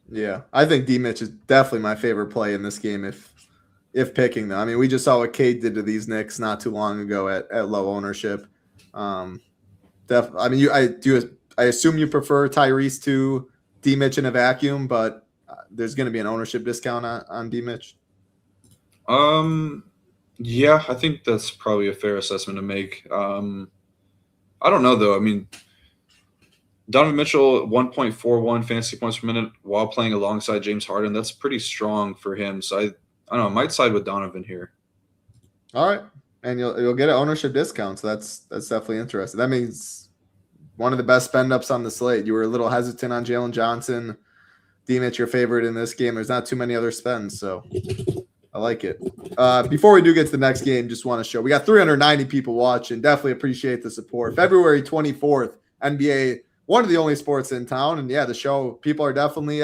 Yeah, I think D Mitch is definitely my favorite play in this game if picking them. I mean, we just saw what Cade did to these Knicks not too long ago at low ownership. I mean, I assume you prefer Tyrese to D Mitch in a vacuum, but there's going to be an ownership discount on D Mitch. Yeah, I think that's probably a fair assessment to make. I don't know though. I mean, Donovan Mitchell, 1.41 fantasy points per minute while playing alongside James Harden. That's pretty strong for him. So I don't know. I might side with Donovan here. All right, and you'll get an ownership discount. So that's definitely interesting. That means one of the best spend ups on the slate. You were a little hesitant on Jalen Johnson. Deem it your favorite in this game. There's not too many other spends, so I like it. Before we do get to the next game, just want to show we got 390 people watching. Definitely appreciate the support. February 24th, NBA, one of the only sports in town. And yeah, the show, people are definitely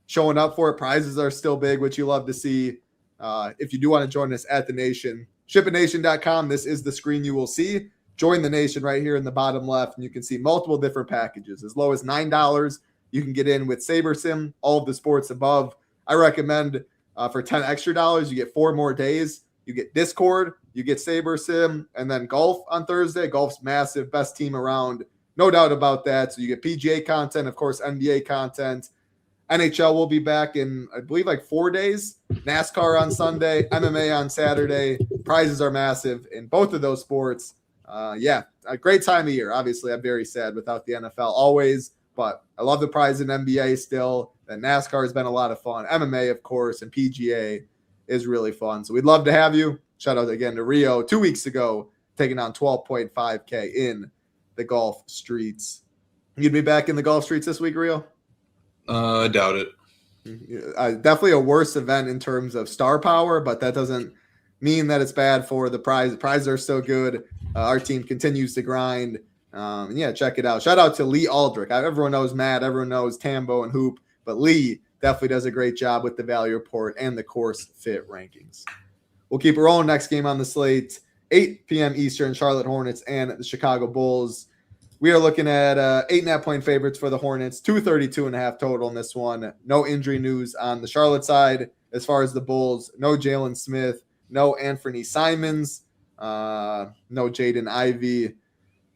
showing up for it. Prizes are still big, which you love to see. If you do want to join us at the Nation, shipitnation.com. This is the screen you will see. Join the Nation right here in the bottom left, and you can see multiple different packages. As low as $9, you can get in with SaberSim, all of the sports above. I recommend for $10 extra, you get 4 more days. You get Discord, you get SaberSim, and then golf on Thursday. Golf's massive, best team around. No doubt about that. So you get PGA content, of course, NBA content. NHL will be back in, I believe, like 4 days. NASCAR on Sunday, MMA on Saturday. Prizes are massive in both of those sports. Yeah, a great time of year. Obviously, I'm very sad without the NFL always, but I love the prize in NBA still. And NASCAR has been a lot of fun. MMA, of course, and PGA is really fun. So we'd love to have you. Shout out again to Rio 2 weeks ago, taking on 12.5K in the golf streets. You'd be back in the golf streets this week, Rio? I doubt it. Definitely a worse event in terms of star power, but that doesn't mean that it's bad for the prize. The prizes are still good. Our team continues to grind. And yeah, check it out. Shout out to Lee Aldrich. Everyone knows Matt. Everyone knows Tambo and Hoop. But Lee definitely does a great job with the value report and the course fit rankings. We'll keep it rolling. Next game on the slate, 8 p.m. Eastern, Charlotte Hornets and the Chicago Bulls. We are looking at 8.5-point favorites for the Hornets, 232.5 total in this one. No injury news on the Charlotte side. As far as the Bulls, no Jalen Smith, no Anthony Simons, no Jaden Ivey.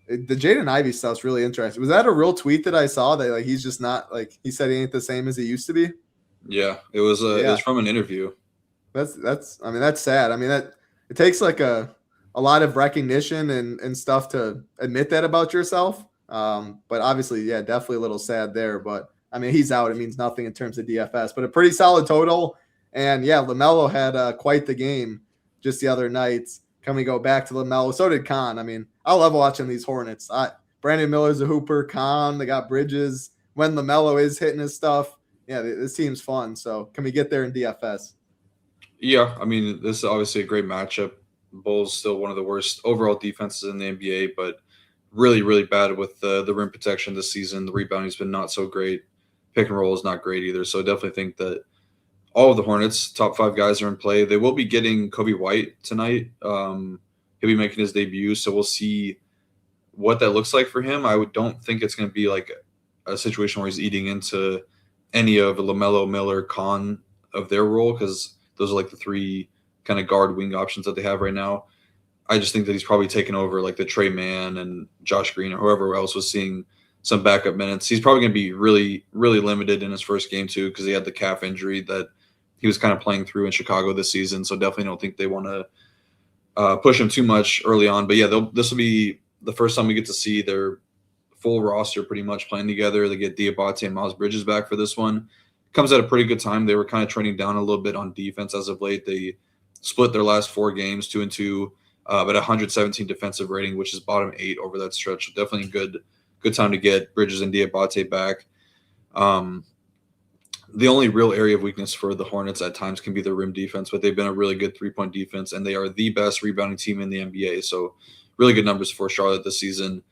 The Jaden Ivey stuff's really interesting. Was that a real tweet that I saw that like he's just not like he said he ain't the same as he used to be? Yeah, it was. It was from an interview. That's. I mean, that's sad. I mean, that it takes like a lot of recognition and stuff to admit that about yourself. But obviously, yeah, definitely a little sad there. But I mean, he's out. It means nothing in terms of DFS, but a pretty solid total. And yeah, LaMelo had quite the game just the other night. Can we go back to LaMelo? So did Khan. I mean, I love watching these Hornets. Brandon Miller's a hooper. Khan, they got Bridges. When LaMelo is hitting his stuff, yeah, this team's fun. So can we get there in DFS? Yeah, I mean, this is obviously a great matchup. Bulls still one of the worst overall defenses in the NBA, but really, really bad with the rim protection this season. The rebounding's been not so great. Pick and roll is not great either. So I definitely think that all of the Hornets' top 5 guys are in play. They will be getting Kobe White tonight. He'll be making his debut, so we'll see what that looks like for him. Don't think it's going to be like a situation where he's eating into any of LaMelo, Miller, Khan of their role, because those are like the 3 kind of guard wing options that they have right now. I just think that he's probably taken over like the Trey Mann and Josh Green or whoever else was seeing some backup minutes. He's probably going to be really, really limited in his first game too, because he had the calf injury that he was kind of playing through in Chicago this season. So definitely don't think they want to push him too much early on. But yeah, this will be the first time we get to see their full roster pretty much playing together. They get Diabate and Miles Bridges back for this one. Comes at a pretty good time. They were kind of trending down a little bit on defense as of late. They split their last 4 games, 2-2, but 117 defensive rating, which is bottom 8 over that stretch. So definitely good time to get Bridges and Diabate back. The only real area of weakness for the Hornets at times can be their rim defense, but they've been a really good 3-point defense, and they are the best rebounding team in the NBA. So really good numbers for Charlotte this season.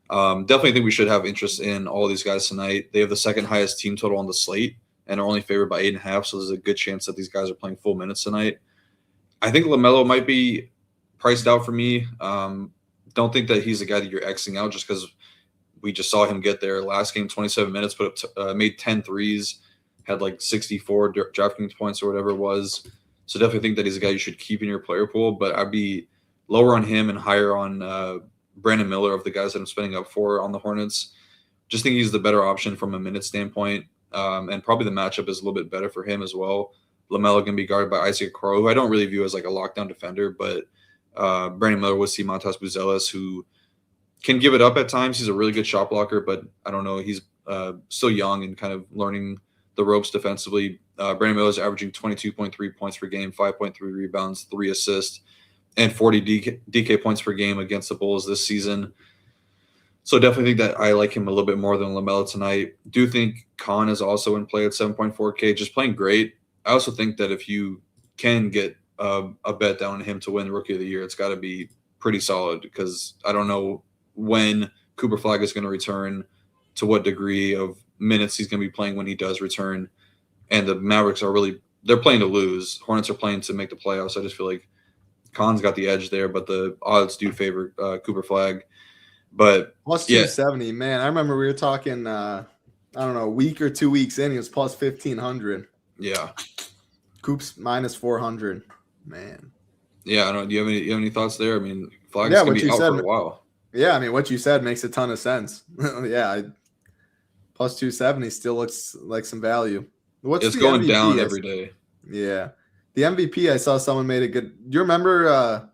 Definitely think we should have interest in all these guys tonight. They have the second highest team total on the slate and are only favored by 8.5, so there's a good chance that these guys are playing full minutes tonight. I think LaMelo might be priced out for me. Don't think that he's a guy that you're Xing out just because we just saw him get there. Last game, 27 minutes, made 10 threes, had like 64 DraftKings points or whatever it was. So definitely think that he's a guy you should keep in your player pool, but I'd be lower on him and higher on Brandon Miller of the guys that I'm spending up for on the Hornets. Just think he's the better option from a minute standpoint, and probably the matchup is a little bit better for him as well. LaMelo can be guarded by Isaac Crow, who I don't really view as like a lockdown defender, but Brandon Miller will see Montas Buzelis, who can give it up at times. He's a really good shot blocker, but I don't know. He's still young and kind of learning the ropes defensively. Brandon Miller is averaging 22.3 points per game, 5.3 rebounds, 3 assists, and 40 DK points per game against the Bulls this season. So definitely think that I like him a little bit more than LaMelo tonight. Do think Khan is also in play at 7.4K, just playing great. I also think that if you can get a bet down on him to win Rookie of the Year, it's got to be pretty solid, because I don't know when Cooper Flag is going to return, to what degree of minutes he's going to be playing when he does return. And the Mavericks they're playing to lose. Hornets are playing to make the playoffs. I just feel like Khan's got the edge there, but the odds do favor Cooper Flag. But plus 270, man. I remember we were talking, I don't know, a week or 2 weeks in, he was plus 1,500. Yeah. Coops minus 400, man. Yeah, I don't. Do you have any thoughts there? I mean, Flag's gonna be out for a while. Yeah, I mean, what you said makes a ton of sense. Plus 270 still looks like some value. It's going MVP down every day. Yeah, the MVP. I saw someone made a good. Do you remember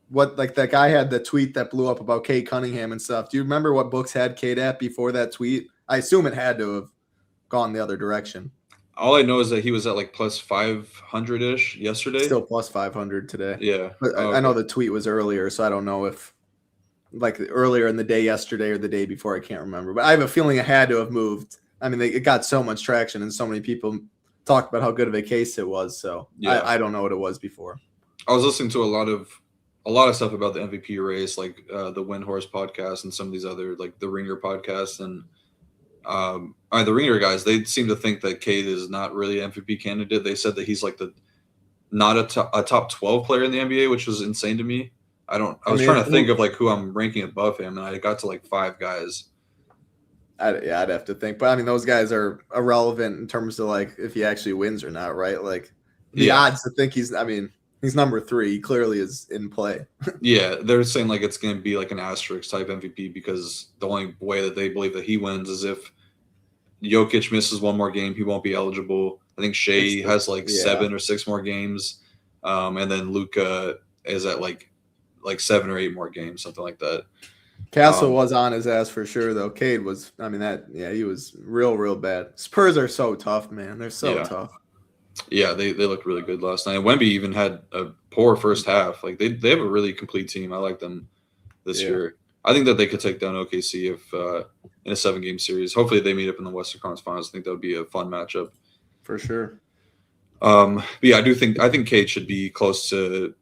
what that guy had the tweet that blew up about Cade Cunningham and stuff? Do you remember what books had Cade at before that tweet? I assume it had to have gone the other direction. All I know is that he was at like plus 500-ish yesterday. Still plus 500 today. Yeah. But I know the tweet was earlier, so I don't know if like earlier in the day yesterday or the day before. I can't remember. But I have a feeling it had to have moved. I mean, it got so much traction and so many people talked about how good of a case it was. So yeah. I don't know what it was before. I was listening to a lot of stuff about the MVP race, like the Win Horse podcast and some of these other, like the Ringer podcast, and the Ringer guys, they seem to think that Cade is not really an MVP candidate. They said that he's like not a top 12 player in the NBA, which was insane to me. I was trying to think of like who I'm ranking above him, and I got to like 5 guys. I'd have to think, but I mean, those guys are irrelevant in terms of like if he actually wins or not, right? Like the odds to think he's number 3. He clearly is in play. Yeah, they're saying like it's going to be like an asterisk type MVP, because the only way that they believe that he wins is if Jokic misses one more game, he won't be eligible. I think Shea has like 7 or 6 more games, and then Luka is at like 7 or 8 more games, something like that. Castle was on his ass for sure, though. Cade was, he was real bad. Spurs are so tough, man. They're so tough. Yeah, they looked really good last night. Wemby even had a poor first half. Like they have a really complete team. I like them this year. I think that they could take down OKC if in a 7-game series. Hopefully they meet up in the Western Conference Finals. I think that would be a fun matchup. For sure. But yeah, I think Cade should be close to.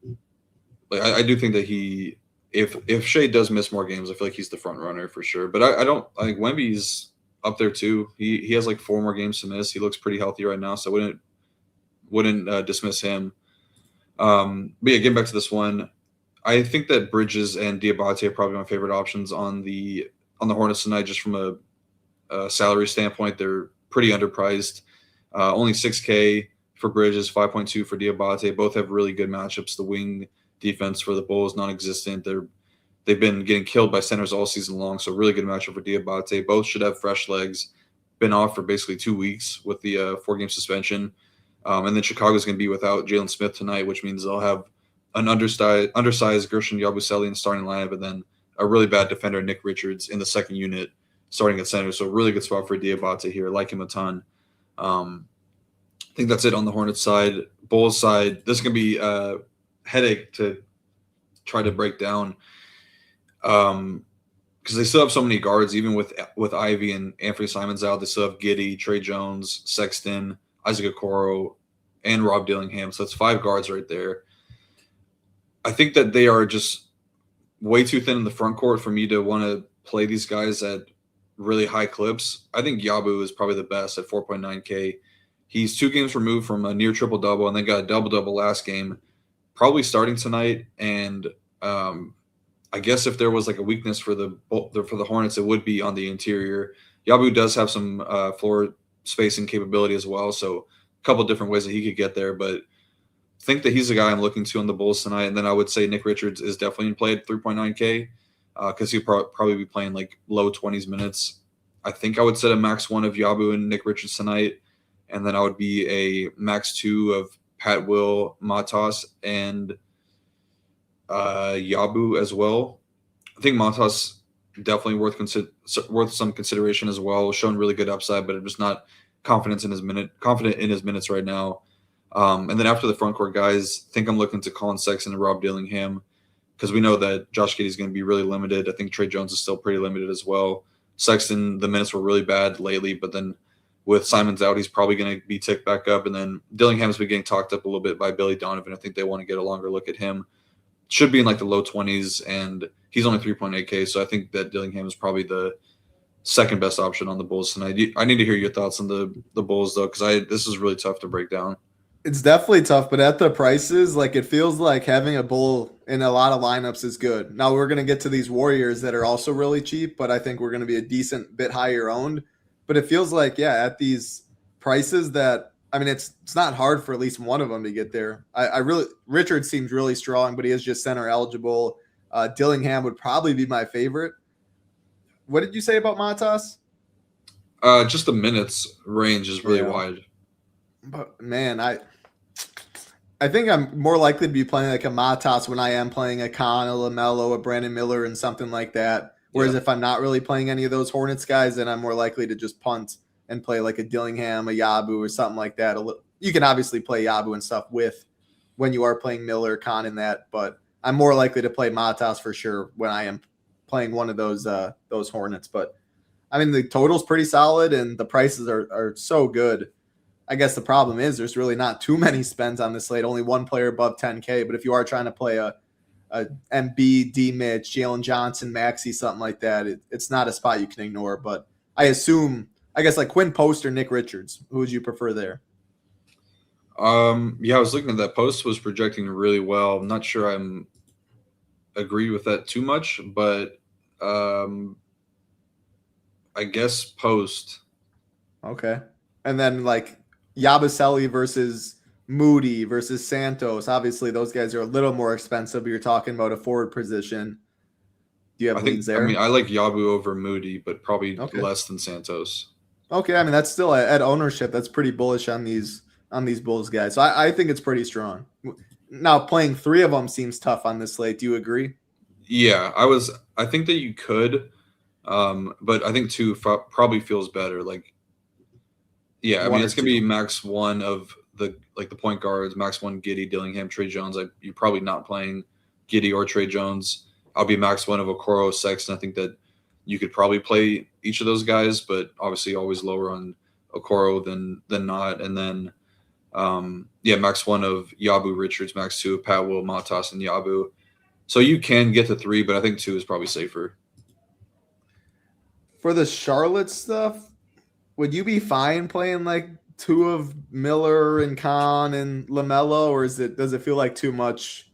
Like I do think that he, if Shea does miss more games, I feel like he's the front runner for sure. But I think Wemby's up there too. He has like 4 more games to miss. He looks pretty healthy right now, so I wouldn't dismiss him. But yeah, getting back to this one, I think that Bridges and Diabate are probably my favorite options on the Hornets tonight, just from a salary standpoint. They're pretty underpriced. Only 6K for Bridges, 5.2 for Diabate. Both have really good matchups. The wing defense for the Bulls non-existent. They've been getting killed by centers all season long, so really good matchup for Diabate. Both should have fresh legs. Been off for basically 2 weeks with the 4-game suspension. And then Chicago's going to be without Jalen Smith tonight, which means they'll have an undersized Gershon Yabusele in the starting lineup, and then a really bad defender, Nick Richards, in the second unit starting at center. So really good spot for Diabate here. I like him a ton. I think that's it on the Hornets side. Bulls side, this is going to be a headache to try to break down, because they still have so many guards, even with Ivy and Anthony Simons out. They still have Giddey, Trey Jones, Sexton, Isaac Okoro, and Rob Dillingham. So that's 5 guards right there. I think that they are just way too thin in the front court for me to want to play these guys at really high clips. I think Yabu is probably the best at 4.9K. He's 2 games removed from a near triple-double, and then got a double-double last game, probably starting tonight. And I guess if there was like a weakness for the Hornets, it would be on the interior. Yabu does have some floor spacing capability as well, so a couple different ways that he could get there, but I think that he's the guy I'm looking to on the Bulls tonight. And then I would say Nick Richards is definitely in play at 3.9K, because he'll probably be playing like low 20s minutes. I think I would set a max 1 of Yabu and Nick Richards tonight, and then I would be a max 2 of Pat Will, Matas, and Yabu as well. I think Matas definitely worth some consideration as well. Shown really good upside, but I'm just not confident in his minutes right now. And then after the front court guys, I think I'm looking to Colin Sexton and Rob Dillingham because we know that Josh Giddey is going to be really limited. I think Trey Jones is still pretty limited as well. Sexton, the minutes were really bad lately, but then with Simons out, he's probably going to be ticked back up. And then Dillingham's been getting talked up a little bit by Billy Donovan. I think they want to get a longer look at him. Should be in like the low 20s, and he's only 3.8K. So I think that Dillingham is probably the second best option on the Bulls tonight. I need to hear your thoughts on the Bulls though, because this is really tough to break down. It's definitely tough, but at the prices, like it feels like having a Bull in a lot of lineups is good. Now we're going to get to these Warriors that are also really cheap, but I think we're going to be a decent bit higher owned. But it feels like, yeah, at these prices that, I mean, it's not hard for at least one of them to get there. Richard seems really strong, but he is just center eligible. Dillingham would probably be my favorite. What did you say about Matas? Just the minutes range is really wide. But man, I think I'm more likely to be playing like a Matas when I am playing a Khan, a LaMelo, a Brandon Miller, and something like that. Whereas if I'm not really playing any of those Hornets guys, then I'm more likely to just punt and play like a Dillingham, a Yabu, or something like that. You can obviously play Yabu and stuff with when you are playing Miller, Khan, and that, but I'm more likely to play Matas for sure when I am playing one of those Hornets. But I mean, the total's pretty solid and the prices are so good. I guess the problem is there's really not too many spends on this slate. Only one player above 10K. But if you are trying to play a MB, D Mitch, Jalen Johnson, Maxey, something like that, it's not a spot you can ignore. But I guess like Quinn Post or Nick Richards. Who would you prefer there? I was looking at that. Post was projecting really well. I'm not sure I'm agree with that too much, but I guess Post. Okay. And then like Yabusele versus Moody versus Santos. Obviously, those guys are a little more expensive, but you're talking about a forward position. Do you have leads there? I mean, I like Yabu over Moody, but probably less than Santos. Okay, I mean that's still at ownership. That's pretty bullish on these Bulls guys. So I think it's pretty strong. Now playing three of them seems tough on this slate. Do you agree? Yeah, I think that you could, but I think two probably feels better. Like, yeah, I mean it's gonna be max one of the point guards, max one Giddey, Dillingham, Trey Jones. You're probably not playing Giddey or Trey Jones. I'll be max one of Okoro, Sexton. I think that you could probably play each of those guys, but obviously always lower on Okoro than not. And then, max one of Yabu, Richards, max two of Pat Will, Matas, and Yabu. So you can get to three, but I think two is probably safer. For the Charlotte stuff, would you be fine playing like two of Miller and Khan and LaMelo, or does it feel like too much?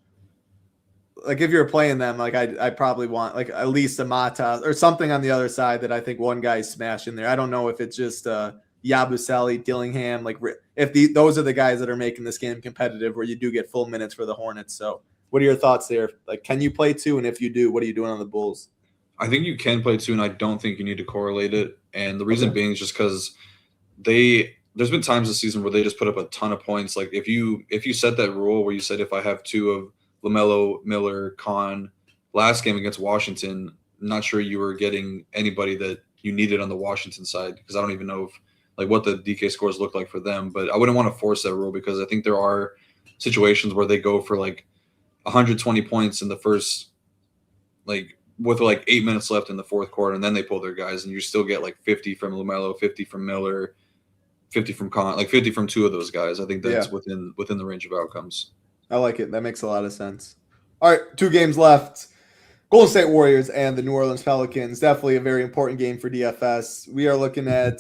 Like if you're playing them, like I probably want like at least a Matas or something on the other side that I think one guy's smashing there. I don't know if it's just Yabusele, Dillingham, like if those are the guys that are making this game competitive where you do get full minutes for the Hornets. So what are your thoughts there? Like, can you play two? And if you do, what are you doing on the Bulls? I think you can play two, and I don't think you need to correlate it. And the reason being is just because there's been times this season where they just put up a ton of points. Like if you set that rule where you said if I have two of LaMelo, Miller, Khan last game against Washington, I'm not sure you were getting anybody that you needed on the Washington side because I don't even know what the DK scores look like for them. But I wouldn't want to force that rule because I think there are situations where they go for like 120 points in the first, with 8 minutes left in the fourth quarter, and then they pull their guys, and you still get 50 from LaMelo, 50 from Miller, 50 from Khan, 50 from two of those guys. I think that's within the range of outcomes. I like it. That makes a lot of sense. All right, 2 games left. Golden State Warriors and the New Orleans Pelicans. Definitely a very important game for DFS. We are looking at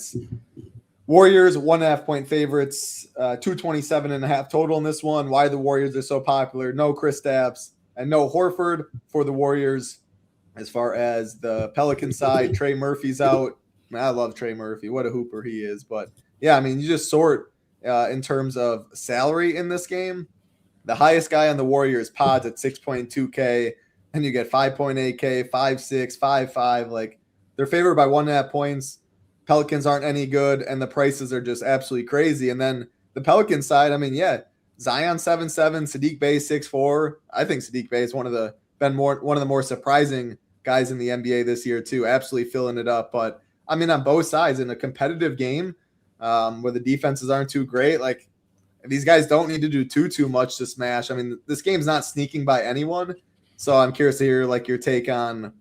Warriors 1.5 point favorites, 227.5 total in this one. Why the Warriors are so popular? No Kristaps and no Horford for the Warriors. As far as the Pelican side, Trey Murphy's out. I love Trey Murphy. What a hooper he is. But yeah, I mean, you just sort in terms of salary in this game. The highest guy on the Warriors pods at 6.2K, and you get 5.8K, 5.6, 5.5. They're favored by 1.5 points. Pelicans aren't any good, and the prices are just absolutely crazy. And then the Pelican side, I mean, Zion 7.7, Saddiq Bey 6.4. I think Saddiq Bey is one of the more surprising guys in the NBA this year too, absolutely filling it up. But I mean, on both sides in a competitive game where the defenses aren't too great, like these guys don't need to do too much to smash. I mean, this game's not sneaking by anyone. So I'm curious to hear like your take on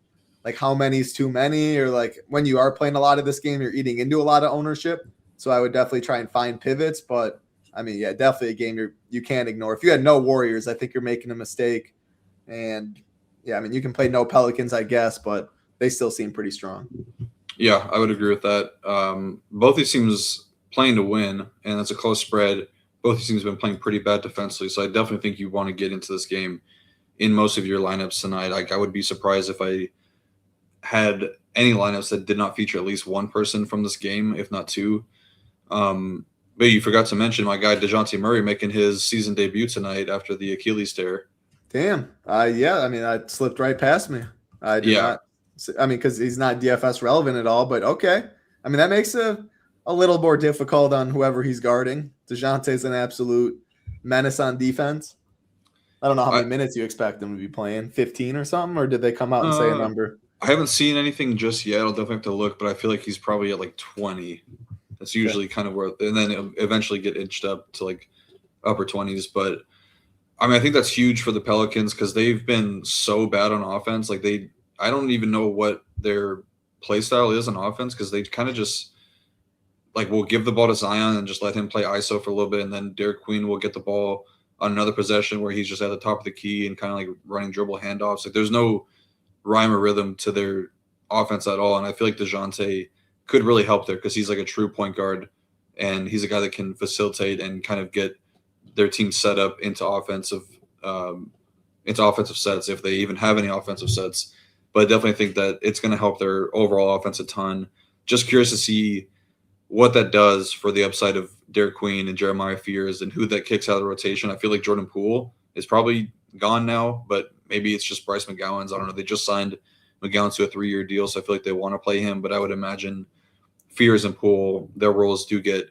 like how many is too many, or like when you are playing a lot of this game, you're eating into a lot of ownership. So I would definitely try and find pivots. But I mean, yeah, definitely a game you can't ignore. If you had no Warriors, I think you're making a mistake. And yeah, I mean, you can play no Pelicans, I guess, but they still seem pretty strong. Yeah, I would agree with that. Both these teams playing to win, and it's a close spread. Both these teams have been playing pretty bad defensively, so I definitely think you want to get into this game in most of your lineups tonight. Like, I would be surprised if I had any lineups that did not feature at least one person from this game, if not two. But you forgot to mention my guy DeJounte Murray making his season debut tonight after the Achilles tear. Damn. Yeah, I mean, that slipped right past me. I did not. I mean, because he's not DFS relevant at all, but okay. I mean, that makes it a little more difficult on whoever he's guarding. DeJounte's an absolute menace on defense. I don't know how many minutes you expect him to be playing, 15 or something, or did they come out and say a number? I haven't seen anything just yet. I'll definitely have to look, but I feel like he's probably at like 20. That's usually kind of where, and then it'll eventually get inched up to like upper 20s. But I mean, I think that's huge for the Pelicans because they've been so bad on offense. Like I don't even know what their play style is on offense because they kind of just like will give the ball to Zion and just let him play ISO for a little bit, and then Derek Queen will get the ball on another possession where he's just at the top of the key and kind of like running dribble handoffs. Like there's no rhyme or rhythm to their offense at all, and I feel like DeJounte could really help there because he's like a true point guard, and he's a guy that can facilitate and kind of get their team set up into offensive sets if they even have any offensive sets. But I definitely think that it's going to help their overall offense a ton. Just curious to see what that does for the upside of Derek Queen and Jeremiah Fears and who that kicks out of the rotation. I feel like Jordan Poole is probably gone now, but maybe it's just Bryce McGowan's. I don't know. They just signed McGowan to a 3-year deal, so I feel like they want to play him, but I would imagine Fears and Poole, their roles do get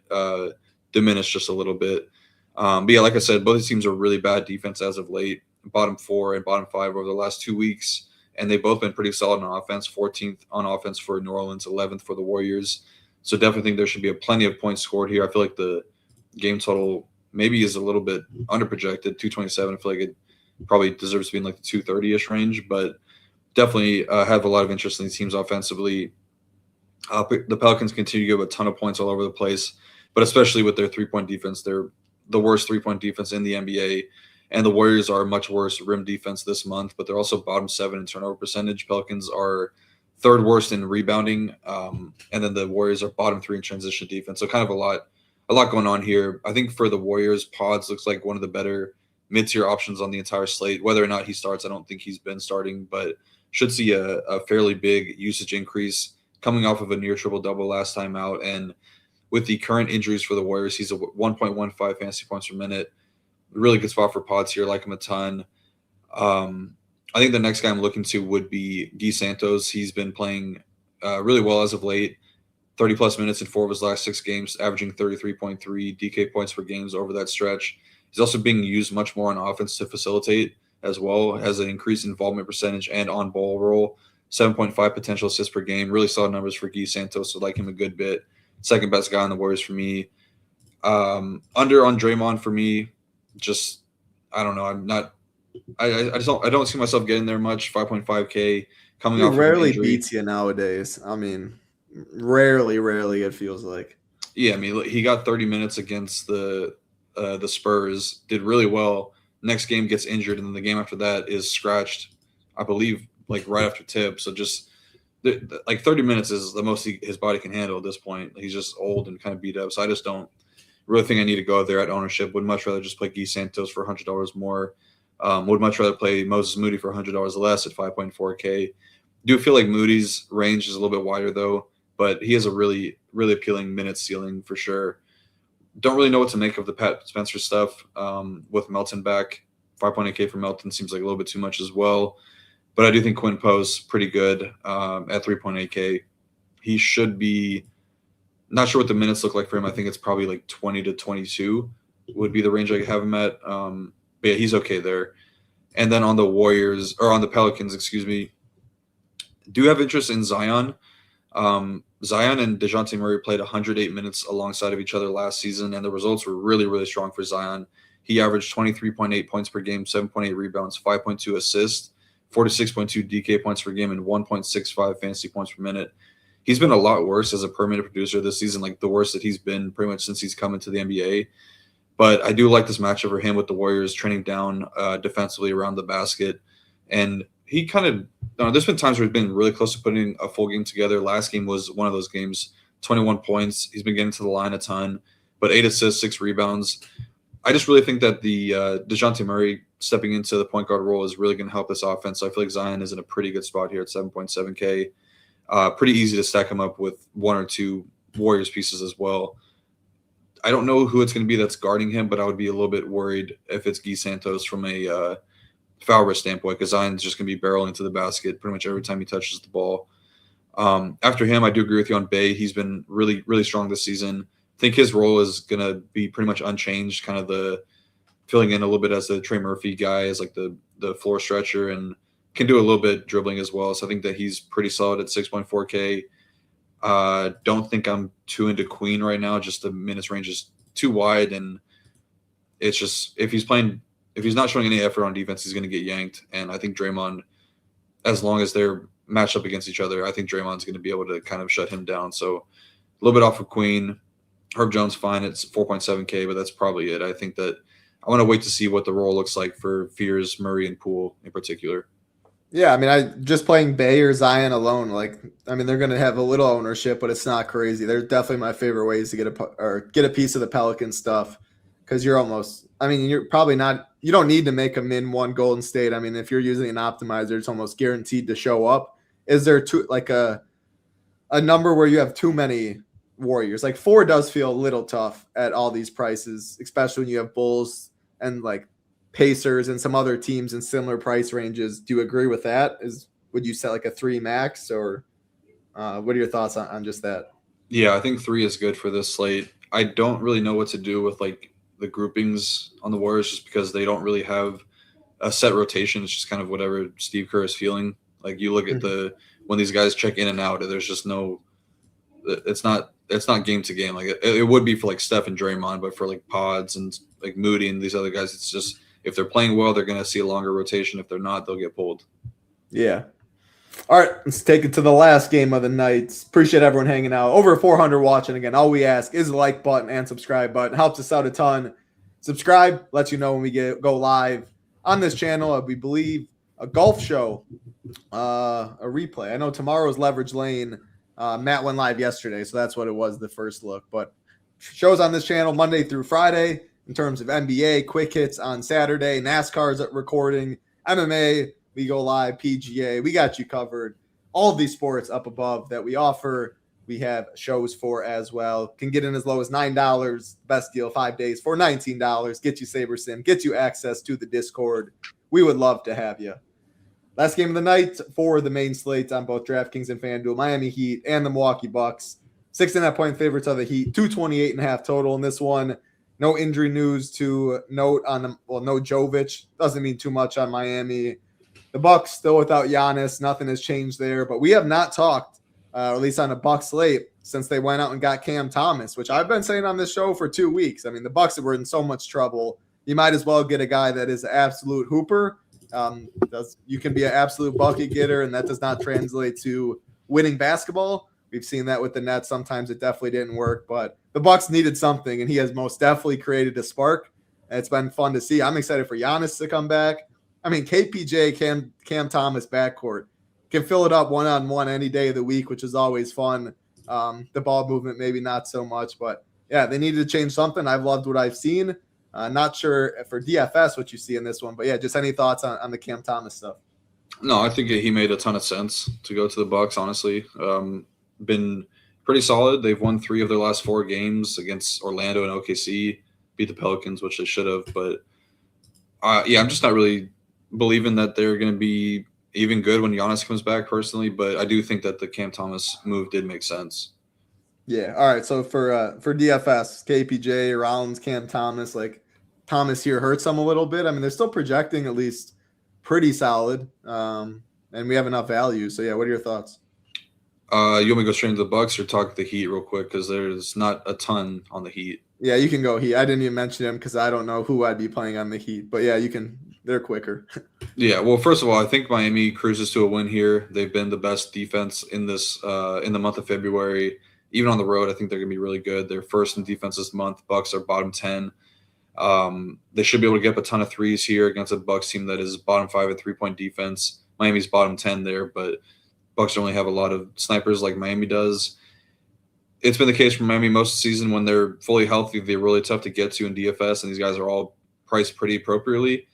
diminished just a little bit. But yeah, like I said, both these teams are really bad defense as of late, bottom 4 and bottom 5 over the last 2 weeks, and they've both been pretty solid on offense, 14th on offense for New Orleans, 11th for the Warriors. So definitely think there should be plenty of points scored here. I feel like the game total maybe is a little bit underprojected, 227. I feel like it probably deserves to be in like the 230-ish range, but definitely have a lot of interest in these teams offensively. The Pelicans continue to give a ton of points all over the place, but especially with their three-point defense. They're the worst three-point defense in the NBA, and the Warriors are much worse rim defense this month, but they're also bottom 7 in turnover percentage. Pelicans are third worst in rebounding, and then the Warriors are bottom 3 in transition defense. So kind of a lot going on here. I think for the Warriors, Pods looks like one of the better mid-tier options on the entire slate. Whether or not he starts, I don't think he's been starting, but should see a fairly big usage increase coming off of a near triple-double last time out. And with the current injuries for the Warriors, he's a 1.15 fantasy points per minute. Really good spot for Pods here. Like him a ton. I think the next guy I'm looking to would be Guy Santos. He's been playing really well as of late. 30-plus minutes in 4 of his last 6 games, averaging 33.3 DK points per games over that stretch. He's also being used much more on offense to facilitate as well, has an increased involvement percentage and on-ball role. 7.5 potential assists per game. Really solid numbers for Guy Santos, so like him a good bit. Second best guy on the Warriors for me. Under on Draymond for me. Just, I don't know. I don't see myself getting there much. 5.5K coming off. Rarely beats you nowadays. I mean, rarely it feels like. Yeah, I mean, he got 30 minutes against the Spurs, did really well. Next game gets injured, and then the game after that is scratched, I believe, like right after tip. So just like 30 minutes is the most his body can handle at this point. He's just old and kind of beat up. So I just don't really think I need to go there at ownership. Would much rather just play Guy Santos for $100 more. Would much rather play Moses Moody for $100 less at 5.4K. Do feel like Moody's range is a little bit wider though, but he has a really, really appealing minute ceiling for sure. Don't really know what to make of the Pat Spencer stuff with Melton back. 5.8K for Melton seems like a little bit too much as well. But I do think Quinn Poe's pretty good at 3.8K. He should be – not sure what the minutes look like for him. I think it's probably like 20 to 22 would be the range I have him at. But yeah, he's okay there. And then on the Pelicans, excuse me, Do have interest in Zion. Zion and DeJounte Murray played 108 minutes alongside of each other last season, and the results were really, really strong for Zion. He averaged 23.8 points per game, 7.8 rebounds, 5.2 assists, 46.2 DK points per game, and 1.65 fantasy points per minute. He's been a lot worse as a per minute producer this season, like the worst that he's been pretty much since he's come into the NBA. But I do like this matchup for him with the Warriors trending down defensively around the basket. And he kind of there's been times where he's been really close to putting a full game together. Last game was one of those games, 21 points. He's been getting to the line a ton, but 8 assists, 6 rebounds. I just really think that the DeJounte Murray stepping into the point guard role is really going to help this offense. So I feel like Zion is in a pretty good spot here at 7.7K. Pretty easy to stack him up with 1 or 2 Warriors pieces as well. I don't know who it's going to be that's guarding him, but I would be a little bit worried if it's Guy Santos from a foul risk standpoint, because Zion's just going to be barreling to the basket pretty much every time he touches the ball. After him, I do agree with you on Bey. He's been really, really strong this season. I think his role is going to be pretty much unchanged, kind of the filling in a little bit as the Trey Murphy guy, as like the floor stretcher, and can do a little bit dribbling as well. So I think that he's pretty solid at 6.4K. Don't think I'm too into Queen right now. Just the minutes range is too wide, and it's just if he's not showing any effort on defense, he's going to get yanked. And I think Draymond, as long as they're matched up against each other, I think Draymond's going to be able to kind of shut him down. So a little bit off of Queen. Herb Jones fine. It's 4.7K, but that's probably it. I think that I want to wait to see what the role looks like for Fears, Murray, and Poole in particular. Yeah, I mean, I just playing Bey or Zion alone, they're going to have a little ownership, but it's not crazy. They're definitely my favorite ways to get a piece of the Pelican stuff, because you're probably not, you don't need to make a min one Golden State. I mean, if you're using an optimizer, it's almost guaranteed to show up. Is there a number where you have too many Warriors? Like 4 does feel a little tough at all these prices, especially when you have Bulls and like Pacers and some other teams in similar price ranges. Do you agree with that? Would you set like a 3 max, or what are your thoughts on just that? Yeah, I think 3 is good for this slate. I don't really know what to do with like the groupings on the Warriors, just because they don't really have a set rotation. It's just kind of whatever Steve Kerr is feeling. Like you look at when these guys check in and out, there's just no, it's not game to game. Like it would be for like Steph and Draymond, but for like Pods and like Moody and these other guys, it's just, if they're playing well, they're going to see a longer rotation. If they're not, they'll get pulled. Yeah. All right, let's take it to the last game of the night. Appreciate everyone hanging out. Over 400 watching. Again, all we ask is a like button and subscribe button. Helps us out a ton. Subscribe lets you know when we go live on this channel. We believe a golf show, a replay. I know tomorrow's Leverage Lane. Matt went live yesterday, so that's what it was, the first look. But shows on this channel Monday through Friday in terms of NBA, quick hits on Saturday, NASCAR's recording, MMA, we go live, PGA, we got you covered. All of these sports up above that we offer, we have shows for as well. Can get in as low as $9. Best deal, 5 days for $19. Get you SaberSim, get you access to the Discord. We would love to have you. Last game of the night for the main slates on both DraftKings and FanDuel, Miami Heat and the Milwaukee Bucks. 6.5 point favorites of the Heat, 228.5 total in this one. No injury news to note on them. Well, no Jovic. Doesn't mean too much on Miami. The Bucks still without Giannis. Nothing has changed there. But we have not talked, or at least on a Bucks slate, since they went out and got Cam Thomas, which I've been saying on this show for 2 weeks. I mean, the Bucks were in so much trouble. You might as well get a guy that is an absolute hooper. You can be an absolute bucket getter, and that does not translate to winning basketball. We've seen that with the Nets. Sometimes it definitely didn't work, but the Bucks needed something, and he has most definitely created a spark. And it's been fun to see. I'm excited for Giannis to come back. I mean, KPJ, Cam Thomas backcourt can fill it up one-on-one any day of the week, which is always fun. The ball movement, maybe not so much, but yeah, they needed to change something. I've loved what I've seen. Not sure for DFS what you see in this one, but yeah, just any thoughts on the Cam Thomas stuff? No, I think he made a ton of sense to go to the Bucks, honestly. Been pretty solid. They've won 3 of their last 4 games against Orlando and OKC, beat the Pelicans, which they should have. But yeah, I'm just not really believing that they're going to be even good when Giannis comes back personally. But I do think that the Cam Thomas move did make sense. Yeah. All right. So for DFS, KPJ, Rollins, Cam Thomas, like Thomas here hurts them a little bit. I mean, they're still projecting at least pretty solid. and we have enough value. So yeah, what are your thoughts? You want me to go straight into the Bucks or talk the Heat real quick because there's not a ton on the Heat. Yeah, you can go Heat. I didn't even mention him because I don't know who I'd be playing on the Heat. But yeah, you can. They're quicker. Yeah, well, first of all, I think Miami cruises to a win here. They've been the best defense in this in the month of February. Even on the road, I think they're going to be really good. They're first in defense this month. Bucks are bottom 10. They should be able to get up a ton of threes here against a Bucks team that is bottom 5 in three-point defense. Miami's bottom 10 there, but Bucks only have a lot of snipers like Miami does. It's been the case for Miami most of the season. When they're fully healthy, they're really tough to get to in DFS, and these guys are all priced pretty appropriately.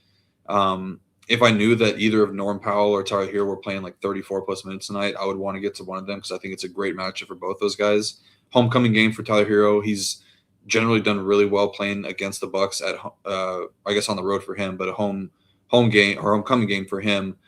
If I knew that either of Norm Powell or Tyler Hero were playing like 34-plus minutes tonight, I would want to get to one of them because I think it's a great matchup for both those guys. Homecoming game for Tyler Hero. He's generally done really well playing against the Bucks at, I guess on the road for him, but a home game or homecoming game for him.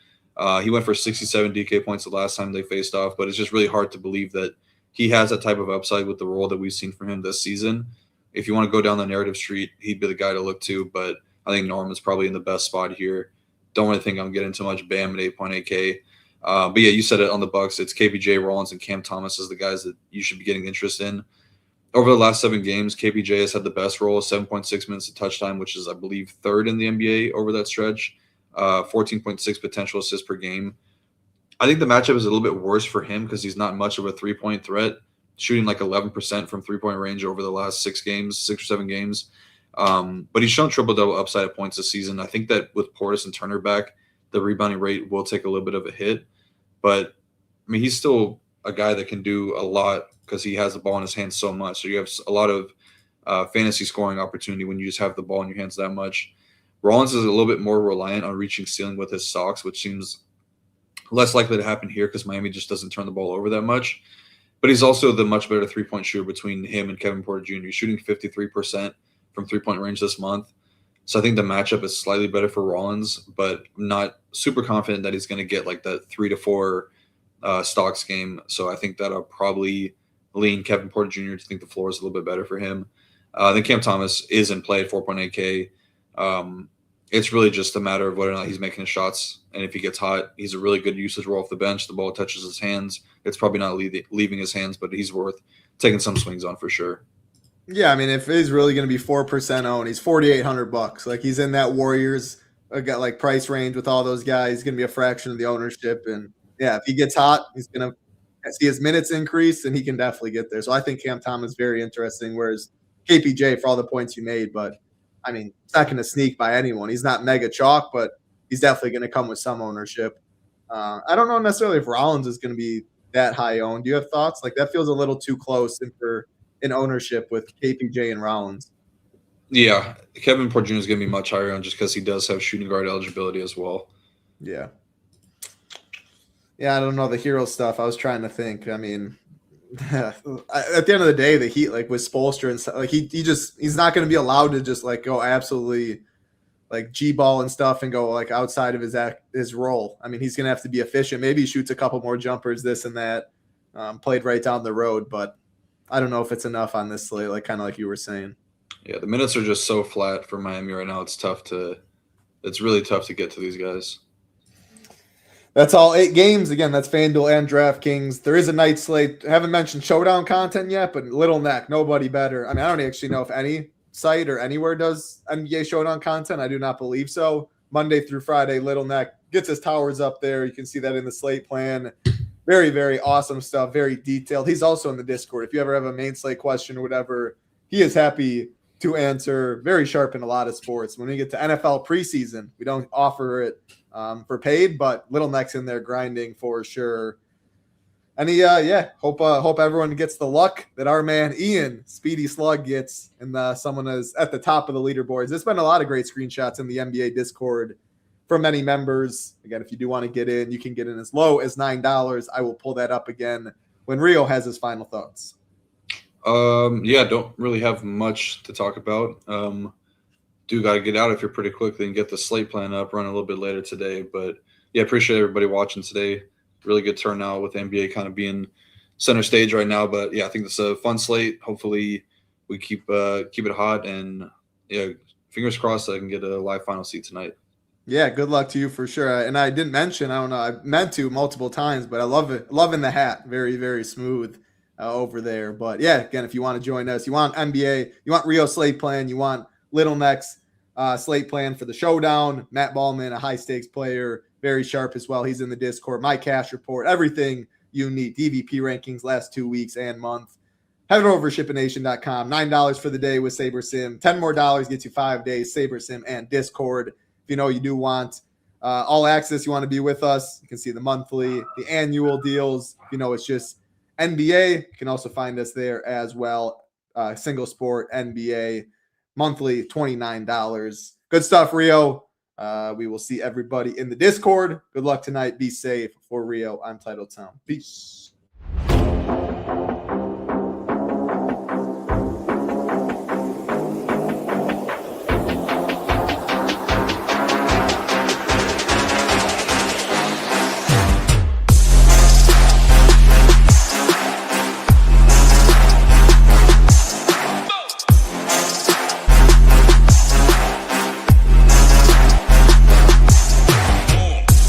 He went for 67 DK points the last time they faced off, but it's just really hard to believe that he has that type of upside with the role that we've seen from him this season. If you want to go down the narrative street, he'd be the guy to look to, but I think Norm is probably in the best spot here. Don't really think I'm getting too much Bam at 8.8K. But yeah, you said it on the Bucks. It's KPJ, Rollins, and Cam Thomas as the guys that you should be getting interest in. Over the last 7 games, KPJ has had the best role, 7.6 minutes of touch time, which is, I believe, 3rd in the NBA over that stretch. 14.6 potential assists per game. I think the matchup is a little bit worse for him because he's not much of a three-point threat, shooting like 11% from three-point range over the last 6 or 7 games. But he's shown triple-double upside at points this season. I think that with Portis and Turner back, the rebounding rate will take a little bit of a hit. But, I mean, he's still a guy that can do a lot because he has the ball in his hands so much. So you have a lot of fantasy scoring opportunity when you just have the ball in your hands that much. Rollins is a little bit more reliant on reaching ceiling with his stocks, which seems less likely to happen here because Miami just doesn't turn the ball over that much. But he's also the much better three-point shooter between him and Kevin Porter Jr. He's shooting 53% from three-point range this month. So I think the matchup is slightly better for Rollins, but I'm not super confident that he's going to get like that 3 to 4 stocks game. So I think that I'll probably lean Kevin Porter Jr. to think the floor is a little bit better for him. Then Cam Thomas is in play at 4.8K. It's really just a matter of whether or not he's making his shots. And if he gets hot, he's a really good usage role off the bench. The ball touches his hands. It's probably not leaving his hands, but he's worth taking some swings on for sure. Yeah, I mean, if he's really going to be 4% owned, he's $4,800. Like he's in that Warriors got like price range with all those guys. He's going to be a fraction of the ownership, and yeah, if he gets hot, he's going to see his minutes increase, and he can definitely get there. So I think Cam Thomas is very interesting. Whereas KPJ, for all the points you made, but I mean, it's not going to sneak by anyone. He's not mega chalk, but he's definitely going to come with some ownership. I don't know necessarily if Rollins is going to be that high owned. Do you have thoughts? Like that feels a little too close in ownership with KPJ and Rollins. Yeah, Kevin Porter Jr. is going to be much higher on just because he does have shooting guard eligibility as well. Yeah. Yeah, I don't know the hero stuff. I was trying to think. I mean, at the end of the day, the Heat, like with Spoelstra and stuff, like he's not going to be allowed to just like go absolutely like G-ball and stuff and go like outside of his role. I mean, he's going to have to be efficient. Maybe he shoots a couple more jumpers, this and that, played right down the road, but I don't know if it's enough on this slate, like kind of like you were saying. Yeah, the minutes are just so flat for Miami right now. It's really tough to get to these guys. That's all 8 games. Again, that's FanDuel and DraftKings. There is a night slate. I haven't mentioned showdown content yet, but Little Neck, nobody better. I mean, I don't actually know if any site or anywhere does NBA showdown content. I do not believe so. Monday through Friday, Little Neck gets his towers up there. You can see that in the slate plan. Very, very awesome stuff. Very detailed. He's also in the Discord. If you ever have a main slate question or whatever, he is happy to answer. Very sharp in a lot of sports. When we get to NFL preseason, we don't offer it for paid, but Little Neck's in there grinding for sure. And hope everyone gets the luck that our man Ian Speedy Slug gets, and someone is at the top of the leaderboards. There's been a lot of great screenshots in the NBA Discord from many members. Again, if you do want to get in, you can get in as low as $9. I will pull that up again when Rio has his final thoughts. Don't really have much to talk about. Do got to get out if you're pretty quick, then get the slate plan up, run a little bit later today. But yeah, appreciate everybody watching today. Really good turnout with NBA kind of being center stage right now. But yeah, I think it's a fun slate. Hopefully we keep it hot, and yeah, fingers crossed I can get a live final seat tonight. Yeah, good luck to you for sure. And I didn't mention, I don't know, I meant to multiple times, but I love it. Loving the hat. Very, very smooth over there. But yeah, again, if you want to join us, you want NBA, you want Rio Slate plan, you want Little Neck's Slate plan for the showdown. Matt Ballman, a high stakes player, very sharp as well. He's in the Discord. My cash report, everything you need. DVP rankings last 2 weeks and month. Head over to shippination.com. $9 for the day with SaberSim. $10 more gets you 5 days, SaberSim and Discord. If you know you do want all access, you want to be with us, you can see the monthly, the annual deals. If you know it's just NBA, you can also find us there as well. Single sport NBA, monthly, $29. Good stuff, Rio. We will see everybody in the Discord. Good luck tonight. Be safe. For Rio, I'm Title Town. Peace.